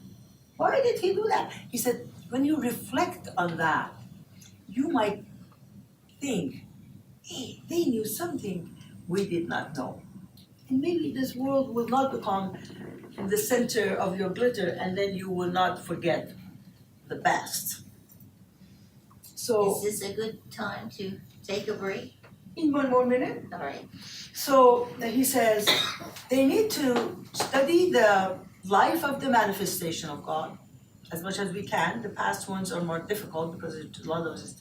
Why did he do that? He said, when you reflect on that, you might think, hey, they knew something we did not know. And maybe this world will not become the center of your glitter, and then you will not forget the best. So, Is this a good time to take a break? in one more minute. All right. So he says they need to study the life of the manifestation of God as much as we can. The past ones are more difficult because a lot of it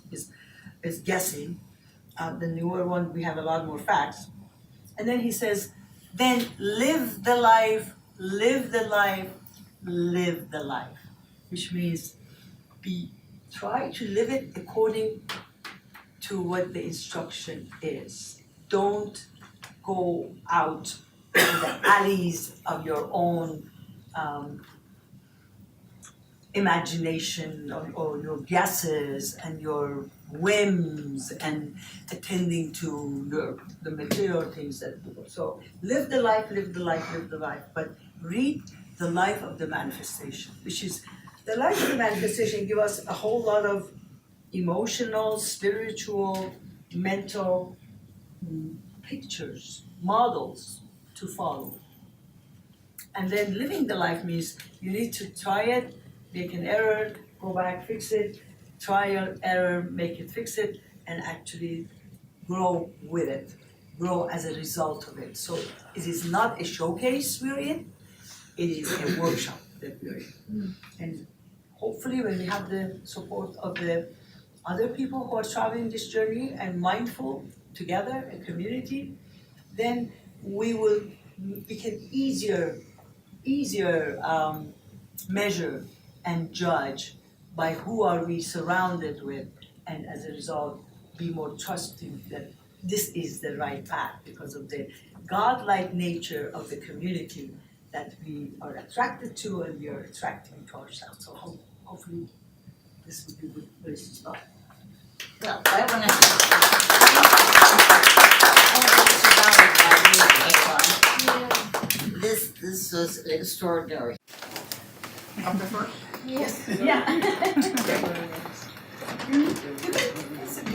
is guessing. The newer one, we have a lot more facts. And then he says, then live the life, live the life, live the life. Which means try to live it according to what the instruction is. Don't go out in the alleys of your own imagination or your guesses and your whims and attending to the material things that people. So live the life, live the life, live the life. But read the life of the manifestation, which is the life of the manifestation give us a whole lot of emotional, spiritual, mental pictures, models to follow. And then living the life means you need to try it, make an error, go back, fix it, trial, error, make it, fix it, and actually grow with it, grow as a result of it. So it is not a showcase we're in, it is a workshop that we're in. And hopefully when we have the support of the other people who are traveling this journey and mindful together, a community, then we can easier measure and judge by who are we surrounded with, and as a result be more trusting that this is the right path because of the godlike nature of the community that we are attracted to and we are attracting to ourselves. So hopefully this would be a good place to start. Well, I want to be surrounded by you, Keyvan. This was extraordinary. Up the first? Yes. Yeah.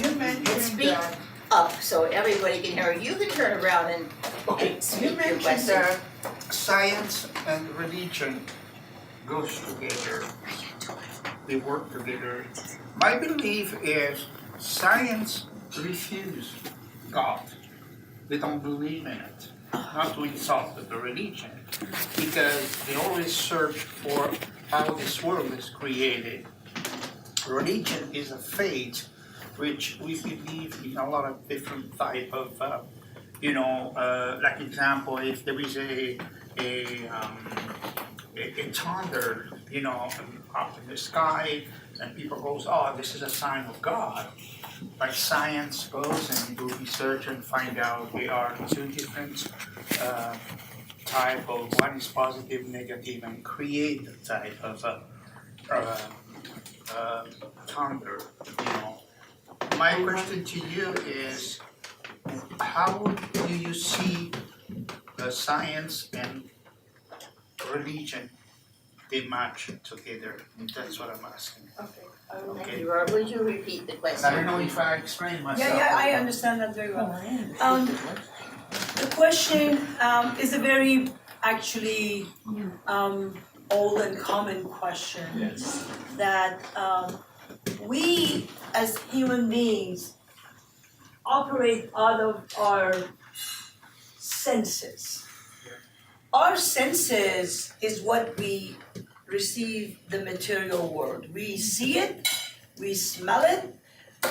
You mentioned Speak that, up so everybody can hear you. You can turn around and you speak your mentioned question. that science and religion goes together. They work together. My belief is science refuses God. They don't believe in it. Not to insult the religion, because they always search for how this world is created. Religion is a faith which we believe in a lot of different type of, like example, if there is a thunder, up in the sky, and people goes, oh, this is a sign of God. But science goes and do research and find out they are two different type of, one is positive, negative, and create a type of thunder. My question to you is, how do you see the science and religion, they match together? And that's what I'm asking. Thank you, Robert. Would you repeat the question? I don't know if I explained myself. Yeah, I understand that very well. The question is a very actually old and common question. Yes. That we as human beings operate out of our senses. Our senses is what we receive the material world. We see it, we smell it,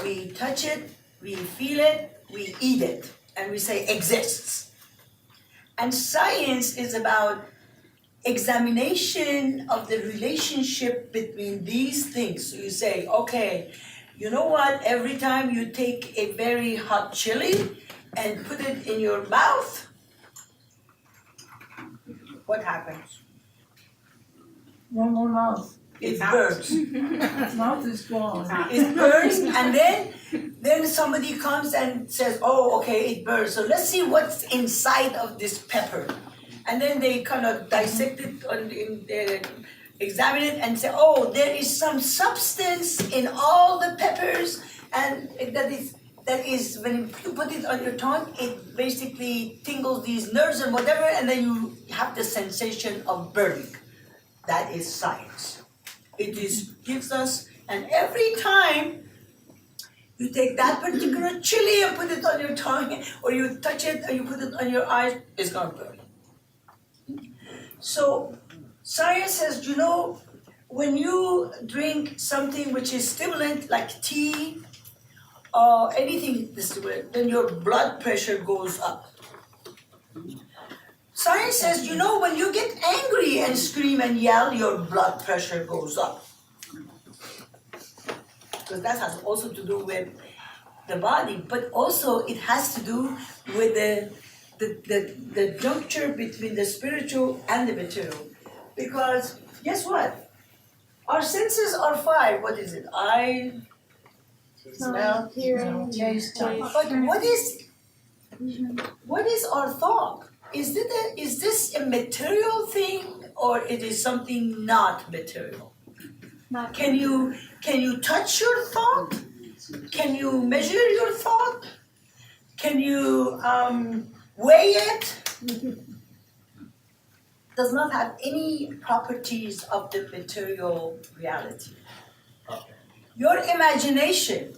we touch it, we feel it, we eat it, and we say exists. And science is about examination of the relationship between these things. So you say, okay, you know what, every time you take a very hot chili and put it in your mouth, what happens? No more mouth. It burns. Mouth is gone. It burns, and then somebody comes and says, oh, okay, it burns. So let's see what's inside of this pepper. And then they kind of dissect it, examine it, and say, oh, there is some substance in all the peppers, and that is when you put it on your tongue, it basically tingles these nerves and whatever, and then you have the sensation of burning. That is science. It gives us, and every time you take that particular chili and put it on your tongue, or you touch it, or you put it on your eyes, it's gonna burn. So science says, you know, when you drink something which is stimulant, like tea, or anything stimulant, then your blood pressure goes up. Science says, you know, when you get angry and scream and yell, your blood pressure goes up. Because that has also to do with the body, but also it has to do with the juncture between the spiritual and the material. Because guess what? Our senses are five. What is it? Eye, smell, hearing, Taste, touch. but what is our thought? Is this a material thing, or it is something not material? Can you touch your thought? Can you measure your thought? Can you weigh it? Does not have any properties of the material reality. Your imagination,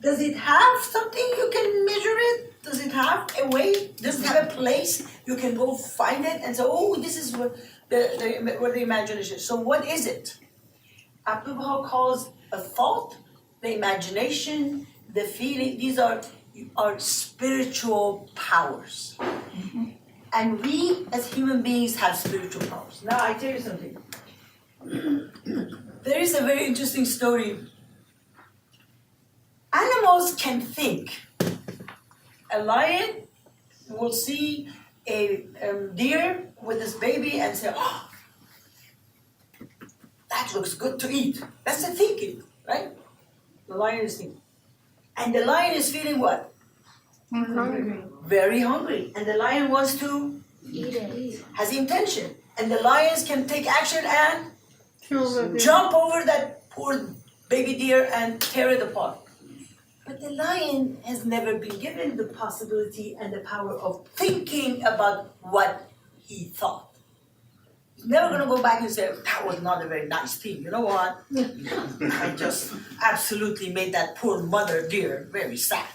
does it have something you can measure it? Does it have a way? Does it have a place you can go find it and say, oh, this is what the imagination is. So what is it? Abdu'l-Baha calls a thought, the imagination, the feeling, these are spiritual powers. Mm-hmm. And we as human beings have spiritual powers. Now I tell you something. There is a very interesting story. Animals can think. A lion will see a deer with its baby and say, oh, that looks good to eat. That's the thinking, right? The lion is thinking. And the lion is feeling what? hungry. Very hungry. And the lion wants to Eat it. has intention. And the lions can take action and Kill the jump over that poor baby deer and tear it apart. But the lion has never been given the possibility and the power of thinking about what he thought. He's never going to go back and say, that was not a very nice thing. You know what? I just absolutely made that poor mother deer very sad.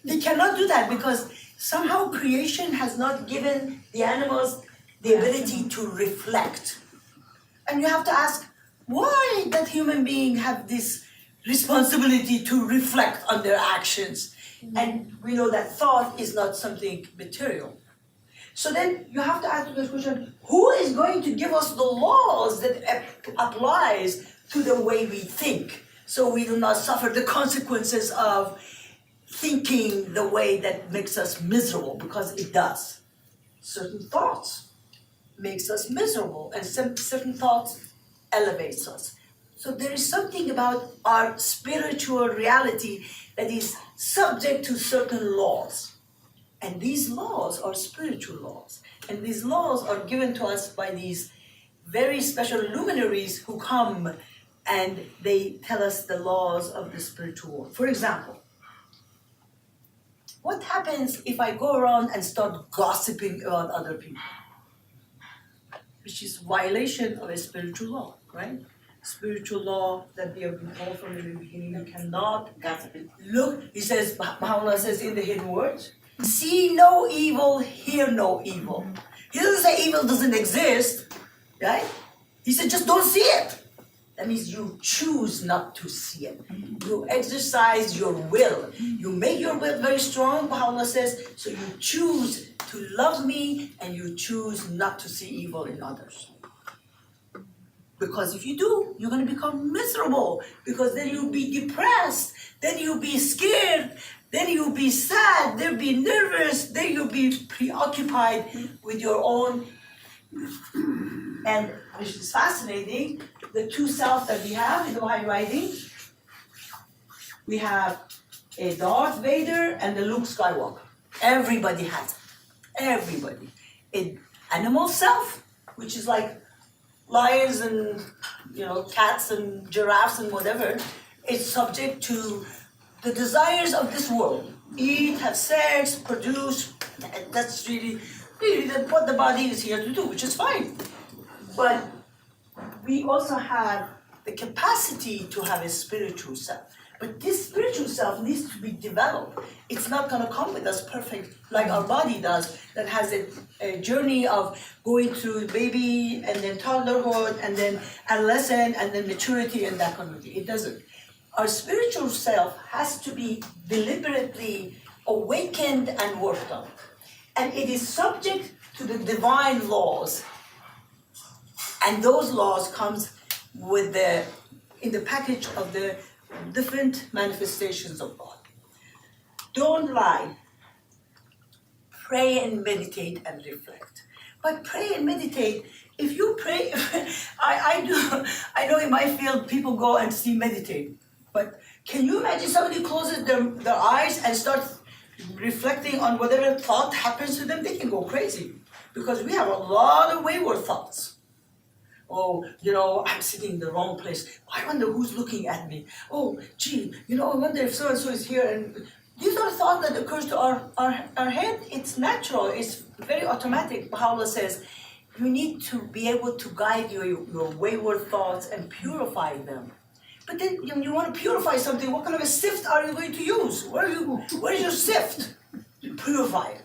They cannot do that because somehow creation has not given the animals the ability to reflect. And you have to ask, why that human being have this responsibility to reflect on their actions? And we know that thought is not something material. So then you have to ask the question, who is going to give us the laws that applies to the way we think, so we do not suffer the consequences of thinking the way that makes us miserable, because it does. Certain thoughts makes us miserable, and certain thoughts elevates us. So there is something about our spiritual reality that is subject to certain laws. And these laws are spiritual laws. And these laws are given to us by these very special luminaries who come and they tell us the laws of the spiritual world. For example, what happens if I go around and start gossiping about other people? Which is violation of a spiritual law, right? Spiritual law that we have been told from the beginning, you cannot gossip. Look, he says, Baha'u'llah says in the hidden words, see no evil, hear no evil. He doesn't say evil doesn't exist, right? He said just don't see it. That means you choose not to see it. You exercise your will. You make your will very strong, Baha'u'llah says, so you choose to love me and you choose not to see evil in others. Because if you do, you're going to become miserable, because then you'll be depressed, then you'll be scared, then you'll be sad, then you'll be nervous, then you'll be preoccupied with your own. And which is fascinating, the two selves that we have in the Baha'i writing, we have a Darth Vader and a Luke Skywalker. Everybody has it. Everybody. An animal self, which is like lions and cats and giraffes and whatever, is subject to the desires of this world. Eat, have sex, produce. That's really what the body is here to do, which is fine. But we also have the capacity to have a spiritual self. But this spiritual self needs to be developed. It's not going to come with us perfect like our body does, that has a journey of going through baby and then toddlerhood and then adolescent and then maturity and that kind of thing. It doesn't. Our spiritual self has to be deliberately awakened and worked on. And it is subject to the divine laws. And those laws comes with in the package of the different manifestations of God. Don't lie. Pray and meditate and reflect. But pray and meditate. If you pray, I know in my field people go and meditate. But can you imagine somebody closes their eyes and starts reflecting on whatever thought happens to them? They can go crazy, because we have a lot of wayward thoughts. Oh, I'm sitting in the wrong place. I wonder who's looking at me. Oh, gee, I wonder if so-and-so is here. And these are thoughts that occurs to our head. It's natural. It's very automatic. Baha'u'llah says, you need to be able to guide your wayward thoughts and purify them. But then you want to purify something. What kind of a sift are you going to use? Where is your sift? You purify it.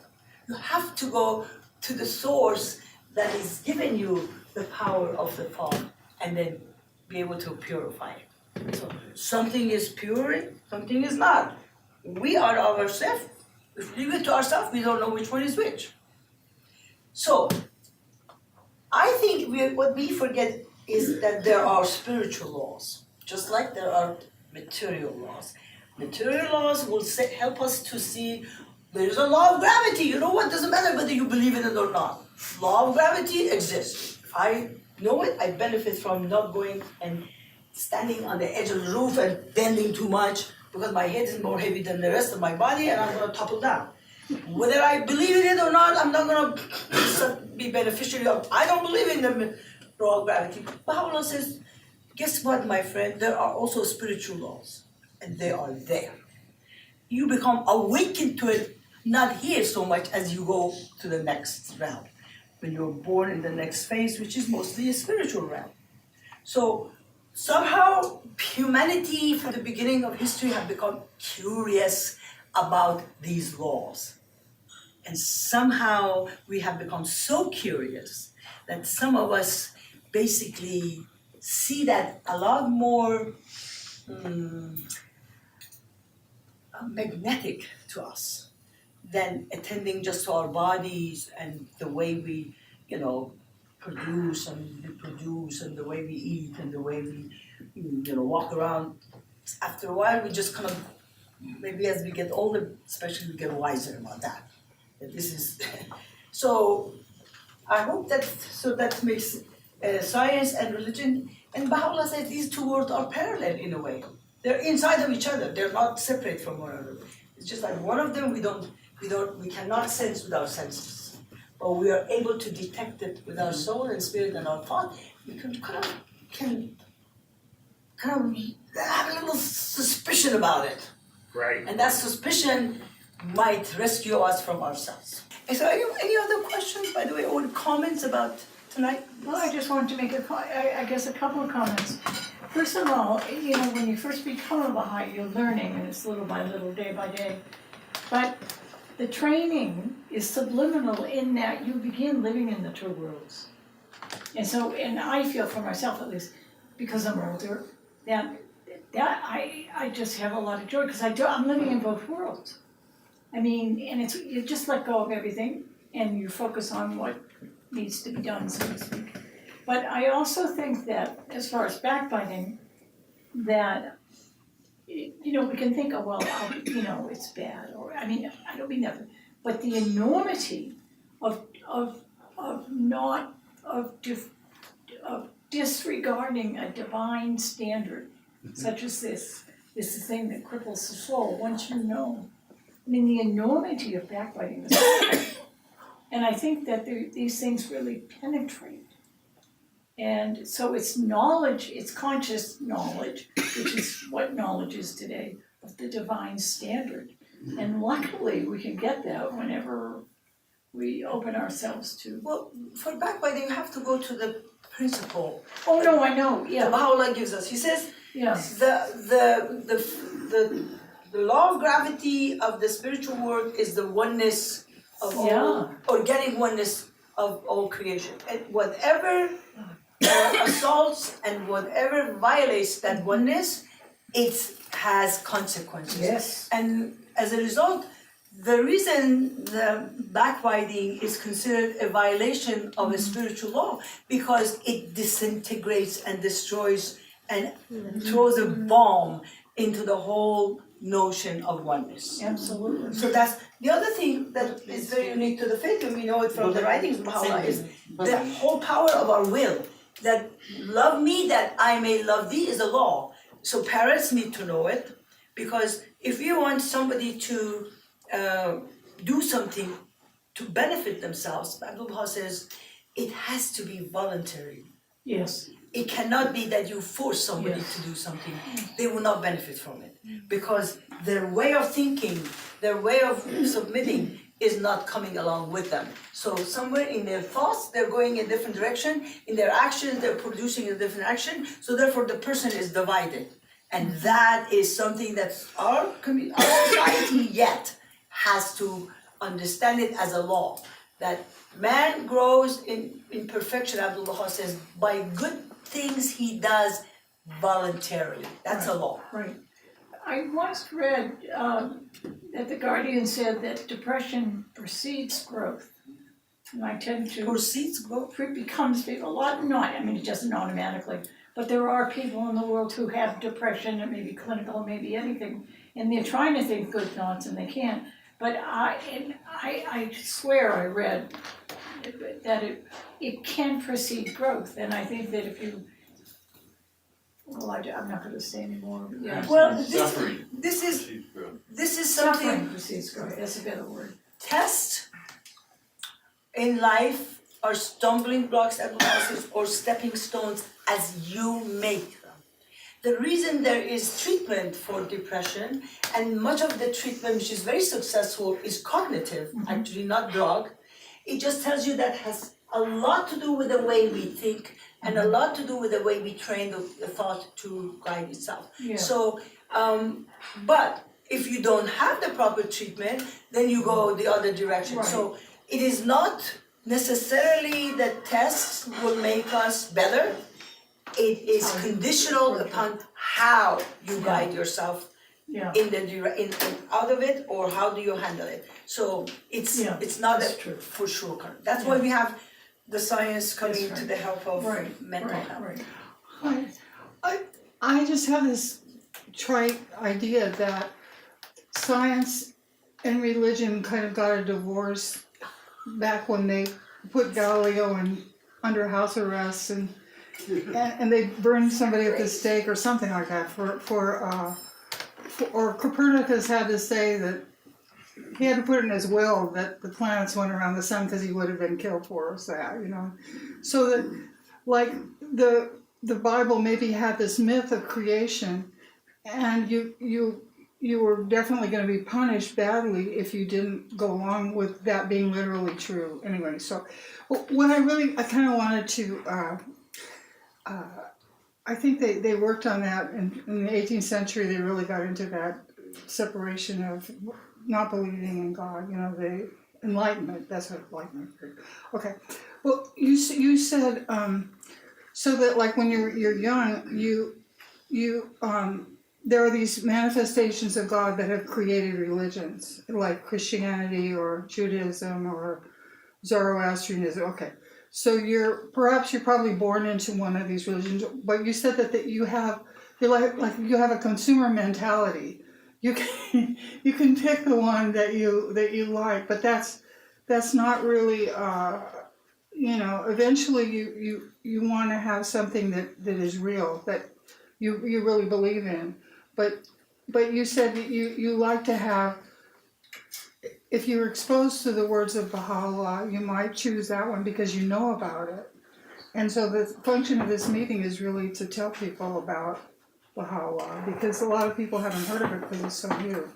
You have to go to the source that is giving you the power of the thought, and then be able to purify it. So something is pure, something is not. We are ourselves. If we leave it to ourselves, we don't know which one is which. So I think what we forget is that there are spiritual laws, just like there are material laws. Material laws will help us to see there is a law of gravity. You know what? Doesn't matter whether you believe in it or not. Law of gravity exists. I know it, I benefit from not going and standing on the edge of the roof and bending too much, because my head is more heavy than the rest of my body and I'm going to topple down. Whether I believe in it or not, I'm not going to be beneficiary of. I don't believe in the law of gravity. Baha'u'llah says, guess what, my friend? There are also spiritual laws, and they are there. You become awakened to it, not here so much as you go to the next realm. When you're born in the next phase, which is mostly a spiritual realm. So somehow humanity from the beginning of history have become curious about these laws. And somehow we have become so curious that some of us basically see that a lot more magnetic to us than attending just to our bodies and the way we, produce and reproduce and the way we eat and the way we, walk around. After a while, we just kind of, maybe as we get older, especially we get wiser about that. That this is, so I hope that makes science and religion, and Baha'u'llah says these two worlds are parallel in a way. They're inside of each other. They're not separate from one another. It's just like one of them we cannot sense with our senses, but we are able to detect it with our soul and spirit and our thought. We can kind of have a little suspicion about it. Right. And that suspicion might rescue us from ourselves. And so any other questions, by the way, or comments about tonight? Well, I just wanted to make a couple of comments. First of all, when you first become a Baha'i, you're learning, and it's little by little, day by day. But the training is subliminal in that you begin living in the two worlds. And I feel for myself, at least, because I'm older, that I just have a lot of joy, because I'm living in both worlds. I mean, and you just let go of everything, and you focus on what needs to be done, so to speak. But I also think that as far as backbiting, that, you know, we can think, oh, well, you know, it's bad, or, I mean, I don't mean that, but the enormity of disregarding a divine standard such as this is the thing that cripples the soul once you know. I mean, the enormity of backbiting is and I think that these things really penetrate. And so it's knowledge, it's conscious knowledge, which is what knowledge is today, of the divine standard. And luckily, we can get that whenever we open ourselves to. Well, for backbiting, you have to go to the principle. Oh, no, I know, The yeah, Baha'u'llah gives us. He says yeah, the law of gravity of the spiritual world is the oneness of all, Yeah. organic oneness of all creation. And whatever assaults and whatever violates that oneness, it has consequences. yes, And as a result, the reason the backbiting is considered a violation of a spiritual law, because it disintegrates and destroys and throws a bomb into the whole notion of oneness. absolutely. So that's the other thing that is very unique to the faith, and we know it from the writings of Baha'u'llah, is the whole power of our will. That love me that I may love thee is a law. So parents need to know it, because if you want somebody to do something to benefit themselves, Abdullah says it has to be voluntary. Yes, It cannot be that you force somebody Yes. to do something. They will not benefit from it, because their way of thinking, their way of submitting is not coming along with them. So somewhere in their thoughts, they're going a different direction. In their actions, they're producing a different action. So therefore, the person is divided. And that is something that our society yet has to understand it as a law. That man grows in perfection, Abdullah says, by good things he does voluntarily. That's a law. right. I once read that the Guardian said that depression precedes growth. And I tend to, Proceeds go. it becomes a lot, not, I mean, it doesn't automatically, but there are people in the world who have depression, it may be clinical, it may be anything, and they're trying to think good thoughts and they can't. But I swear I read that it can precede growth, and I think that if you, well, I'm not gonna say anymore, but yeah. Well, Suffering. this is Suffering something, precedes growth, that's a better word. tests in life are stumbling blocks, or stepping stones as you make them. The reason there is treatment for depression, and much of the treatment, which is very successful, is cognitive, actually not drug. It just tells you that has a lot to do with the way we think, and a lot to do with the way we train the thought to guide itself. Yeah. So, but if you don't have the proper treatment, then you go the other direction. Right. So it is not necessarily that tests will make us better. It is conditional upon how you guide yourself Yeah, in out of it, or how do you handle it. So Yeah, it's not a that's true. for sure current. That's why we have the science coming That's to right. the help of right, mental right, health. right. I just have this trite idea that science and religion kind of got a divorce back when they put Galileo under house arrest and they burned somebody at the stake or something like that or Copernicus had to say that he had to put in his will that the planets went around the sun because he would have been killed for that, you know. So that, like, the Bible maybe had this myth of creation, and you were definitely going to be punished badly if you didn't go along with that being literally true. Anyway, so what I kind of wanted to, I think they worked on that in the 18th century. They really got into that separation of not believing in God, you know, the Enlightenment. That's what Enlightenment is. Okay, well, you said so that, like, when you're young, you there are these manifestations of God that have created religions, like Christianity or Judaism or Zoroastrianism. Okay, so you're probably born into one of these religions, but you said that you have you have a consumer mentality. You can you can pick the one that you like, but that's not really eventually you want to have something that is real, that you really believe in, but you said that you like to have, if you're exposed to the words of Baha'u'llah, you might choose that one because you know about it. And so the function of this meeting is really to tell people about Baha'u'llah, because a lot of people haven't heard of it because it's so new.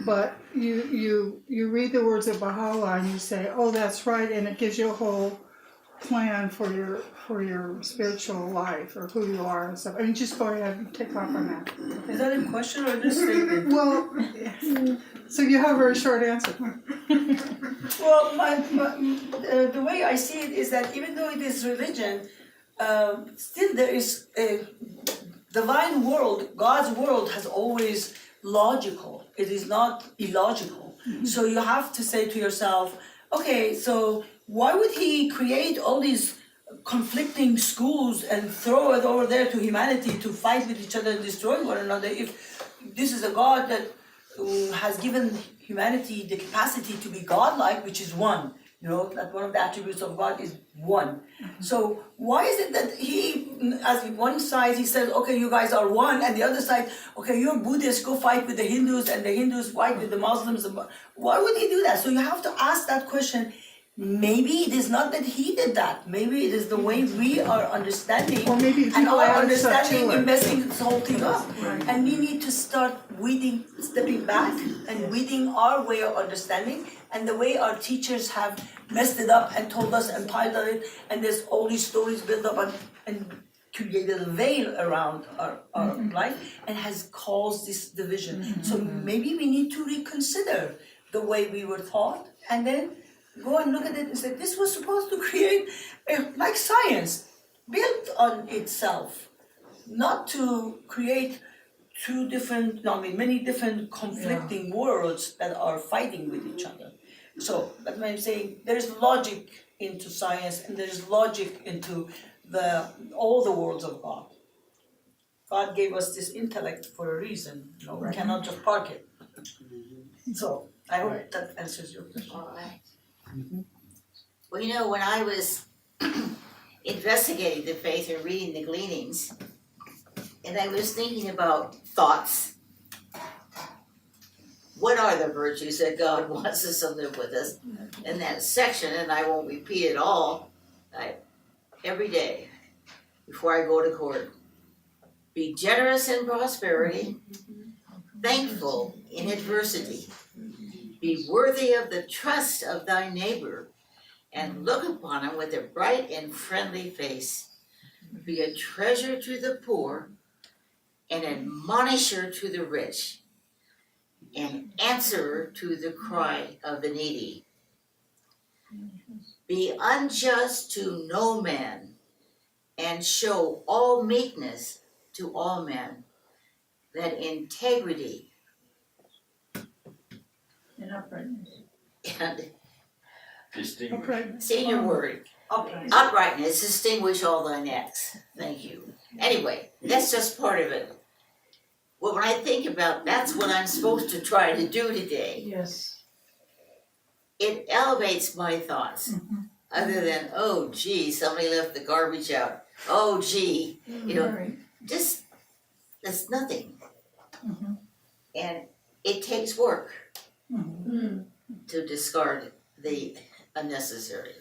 But you read the words of Baha'u'llah and you say, oh, that's right, and it gives you a whole plan for your spiritual life or who you are and stuff. I mean, just go ahead and take off on that. Is that a question or just statement? Well, so you have a very short answer. Well, the way I see it is that even though it is religion, still there is a divine world. God's world has always logical. It is not illogical. So you have to say to yourself, okay, so why would he create all these conflicting schools and throw it over there to humanity to fight with each other and destroy one another if this is a God that has given humanity the capacity to be godlike, which is one. You know, that one of the attributes of God is one. So why is it that he, as one side, he says, okay, you guys are one, and the other side, okay, you're Buddhists, go fight with the Hindus, and the Hindus fight with the Muslims. Why would he do that? So you have to ask that question. Maybe it is not that he did that. Maybe it is the way we are understanding, Or maybe and people our add stuff understanding to it. in messing this whole thing up. And we need to start stepping back and weeding our way of understanding, and the way our teachers have messed it up and told us and piled on it, and there's all these stories built up and created a veil around our life and has caused this division. So maybe we need to reconsider the way we were taught, and then go and look at it and say, this was supposed to create, like science, built on itself, not to create many different conflicting worlds that are fighting with each other. So that's why I'm saying there's logic into science and there's logic into all the worlds of God. God gave us this intellect for a reason. We cannot just park it. So I hope that answers your question. All right. Well, when I was investigating the faith and reading the gleanings, and I was thinking about thoughts, what are the virtues that God wants us to live with us? In that section, and I won't repeat it all, every day before I go to court, be generous in prosperity, thankful in adversity, be worthy of the trust of thy neighbor, and look upon him with a bright and friendly face. Be a treasure to the poor, an admonisher to the rich, an answerer to the cry of the needy. Be unjust to no man, and show all meekness to all men, that integrity And uprightness. and Okay. say your word. Upright. Uprightness, distinguish all thine acts. Thank you. Anyway, that's just part of it. Well, when I think about that's what I'm supposed to try to do today, Yes. it elevates my thoughts. Other than, oh gee, somebody left the garbage out. Oh gee, Right. just, that's nothing. And it takes work to discard the unnecessary.